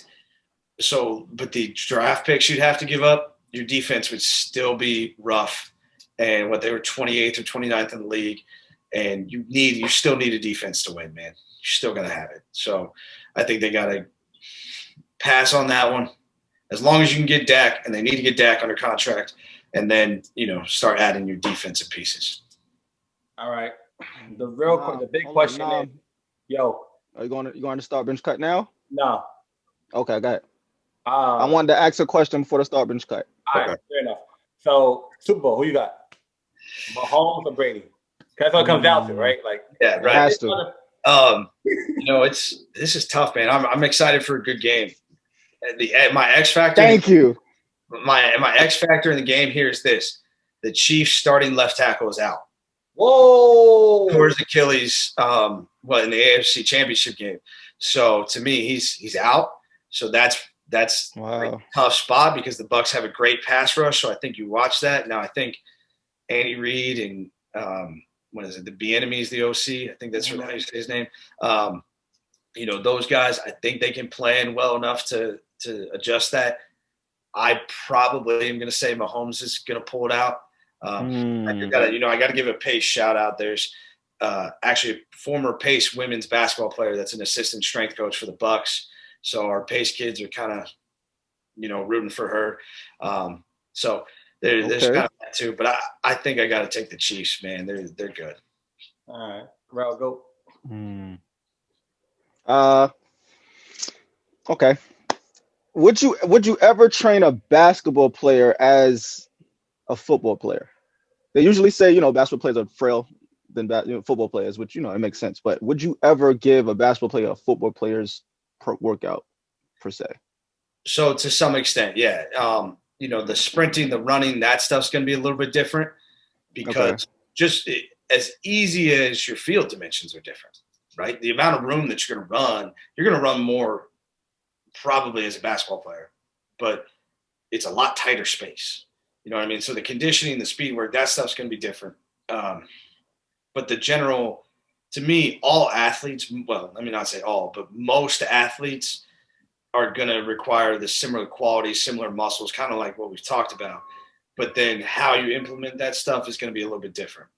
so, but the draft picks you'd have to give up, your defense would still be rough. And they were 28th or 29th in the league. And you still need a defense to win, man. You're still going to have it. So I think they got to pass on that one. As long as you can get Dak, and they need to get Dak under contract, and then, start adding your defensive pieces. All right. The big question is, yo. Are you going to start bench cut now? No. Okay, got it. I wanted to ask a question before the start bench cut. All right, fair enough. So, Super Bowl, who you got? Mahomes or Brady? That's what it comes down to, right? Like, yeah, right. It has to. This is tough, man. I'm excited for a good game. My X factor. Thank you. My X factor in the game here is this: the Chiefs' starting left tackle is out. Whoa! Towards Achilles, in the AFC Championship game. So to me, he's out. So that's a tough spot because the Bucs have a great pass rush. So I think you watch that. Now I think Andy Reid and what is it? The Bieniemy, the OC. I think that's how you say his name. Those guys. I think they can plan well enough to adjust that. I probably am going to say Mahomes is going to pull it out. I got to give a Pace shout out. There's actually a former Pace women's basketball player that's an assistant strength coach for the Bucs. So our Pace kids are kind of, rooting for her. So there's kind of that too. But I think I got to take the Chiefs, man. They're good. All right, Raul, go. Okay. Would you ever train a basketball player as a football player? They usually say, basketball players are frail than football players, which, it makes sense. But would you ever give a basketball player a football player's workout per se? So to some extent, yeah. The sprinting, the running, that stuff's going to be a little bit different because just as easy as your field dimensions are different, right? The amount of room that you're going to run more probably as a basketball player, but it's a lot tighter space. You know what I mean? So the conditioning, the speed work, that stuff's going to be different. But the general, to me, all athletes, well, let me not say all, but most athletes are going to require the similar qualities, similar muscles, kind of like what we've talked about. But then how you implement that stuff is going to be a little bit different.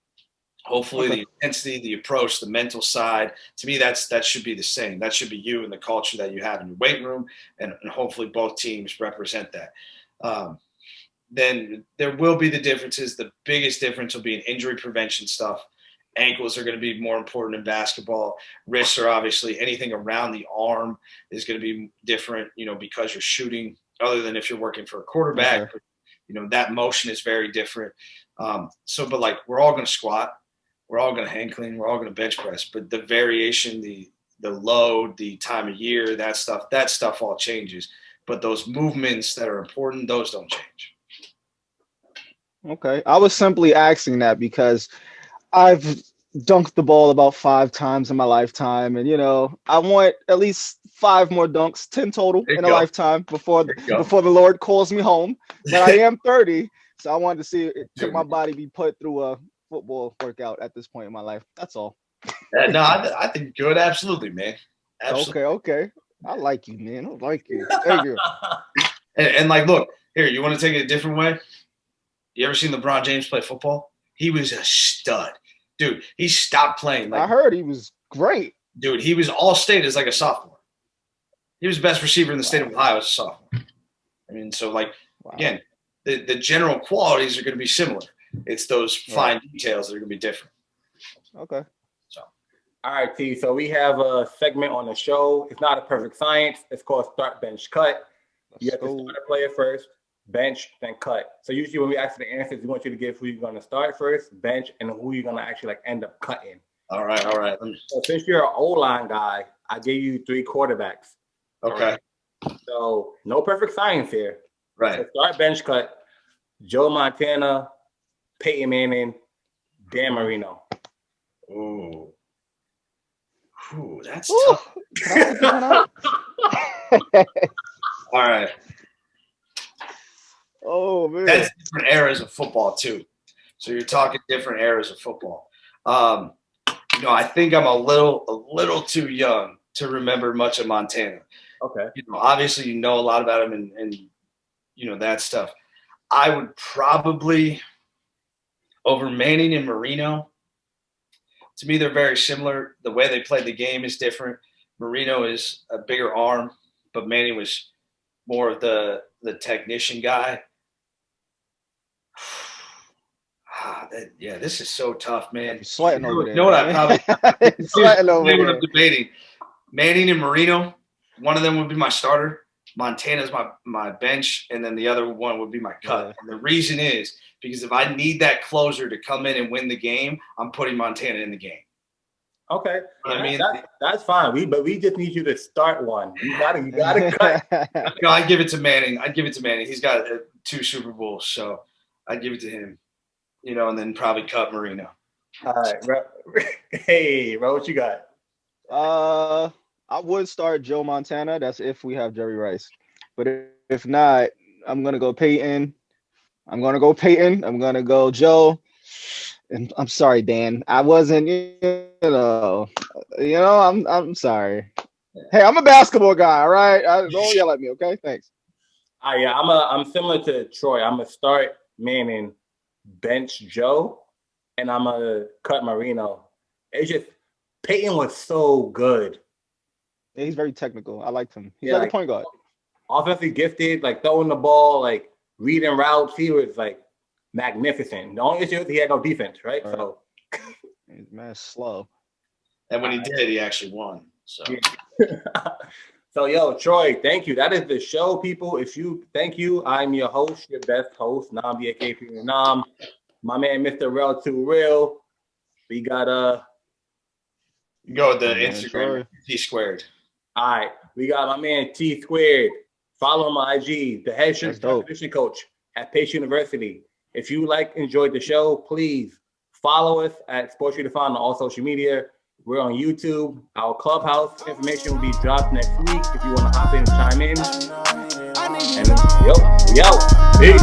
Hopefully the intensity, the approach, the mental side, to me, that should be the same. That should be you and the culture that you have in your weight room. And hopefully both teams represent that. Then there will be the differences. The biggest difference will be in injury prevention stuff. Ankles are going to be more important in basketball. Wrists are obviously anything around the arm is going to be different, because you're shooting, other than if you're working for a quarterback. But, that motion is very different. But like we're all going to squat. We're all going to hang clean. We're all going to bench press. But the variation, the load, the time of year, that stuff all changes. But those movements that are important, those don't change. Okay. I was simply asking that because I've dunked the ball about 5 times in my lifetime. And, I want at least 5 more dunks, 10 total in a lifetime before the Lord calls me home. But I am 30. So I wanted to see could my body be put through a football workout at this point in my life. That's all. No, I think good. Absolutely, man. Absolutely. Okay. I like you, man. I like you. Thank you. And like, look, here, you want to take it a different way? You ever seen LeBron James play football? He was a stud. Dude, he stopped playing. I heard he was great. Dude, he was all-state as like a sophomore. He was the best receiver in the state of Ohio as a sophomore. I mean, so again, the general qualities are going to be similar. It's those fine details that are going to be different. Okay. So, all right, T. So we have a segment on the show. It's not a perfect science. It's called Start, Bench, Cut. You have to start a player first, bench, then cut. So usually when we ask for the answers, we want you to give who you're going to start first, bench, and who you're going to actually end up cutting. All right. So since you're an O-line guy, I gave you 3 quarterbacks. Okay. So no perfect science here. Right. So start, bench, cut. Joe Montana, Peyton Manning, Dan Marino. Ooh, that's tough. All right. Oh man, that's different eras of football too. So you're talking different eras of football. I think I'm a little too young to remember much of Montana. Okay. Obviously you know a lot about him and that stuff. I would probably over Manning and Marino. To me, they're very similar. The way they play the game is different. Marino is a bigger arm, but Manning was more of the technician guy. This is so tough, man. You're sweating over there. You know what I probably sweating over there. What I'm debating. Manning and Marino. One of them would be my starter. Montana's my bench, and then the other one would be my cut. Yeah. And the reason is because if I need that closer to come in and win the game, I'm putting Montana in the game. Okay, I mean, that's fine. But we just need you to start one. You gotta cut. No, I'd give it to Manning. He's got 2 Super Bowls, so I'd give it to him. You know, and then probably cut Marino. All right, bro. Hey, bro, what you got? I would start Joe Montana. That's if we have Jerry Rice. But if not, I'm gonna go Peyton. I'm gonna go Joe. And I'm sorry, Dan. I wasn't, I'm sorry. Hey, I'm a basketball guy, all right? Don't yell at me, okay? Thanks. Yeah, I'm similar to Troy. I'm gonna start Manning, bench Joe, and I'm gonna cut Marino. It's just Peyton was so good. Yeah, he's very technical. I liked him. He's Yeah, like a point guard. Offensively gifted, like throwing the ball, like reading routes. He was like magnificent. The only issue is he had no defense, right? So man, slow. And when he did, he actually won. So So yo, Troy, thank you. That is the show, people. Thank you. I'm your host, your best host, Nam BAKP Nam. My man, Mr. Rel 2 Real. We got you go with the Instagram T squared. All right, we got my man T squared. Follow him on IG, the head strength conditioning coach at Pace University. If you enjoyed the show, please follow us at Sports Redefined on all social media. We're on YouTube. Our clubhouse information will be dropped next week if you want to hop in and chime in. And we out. Peace.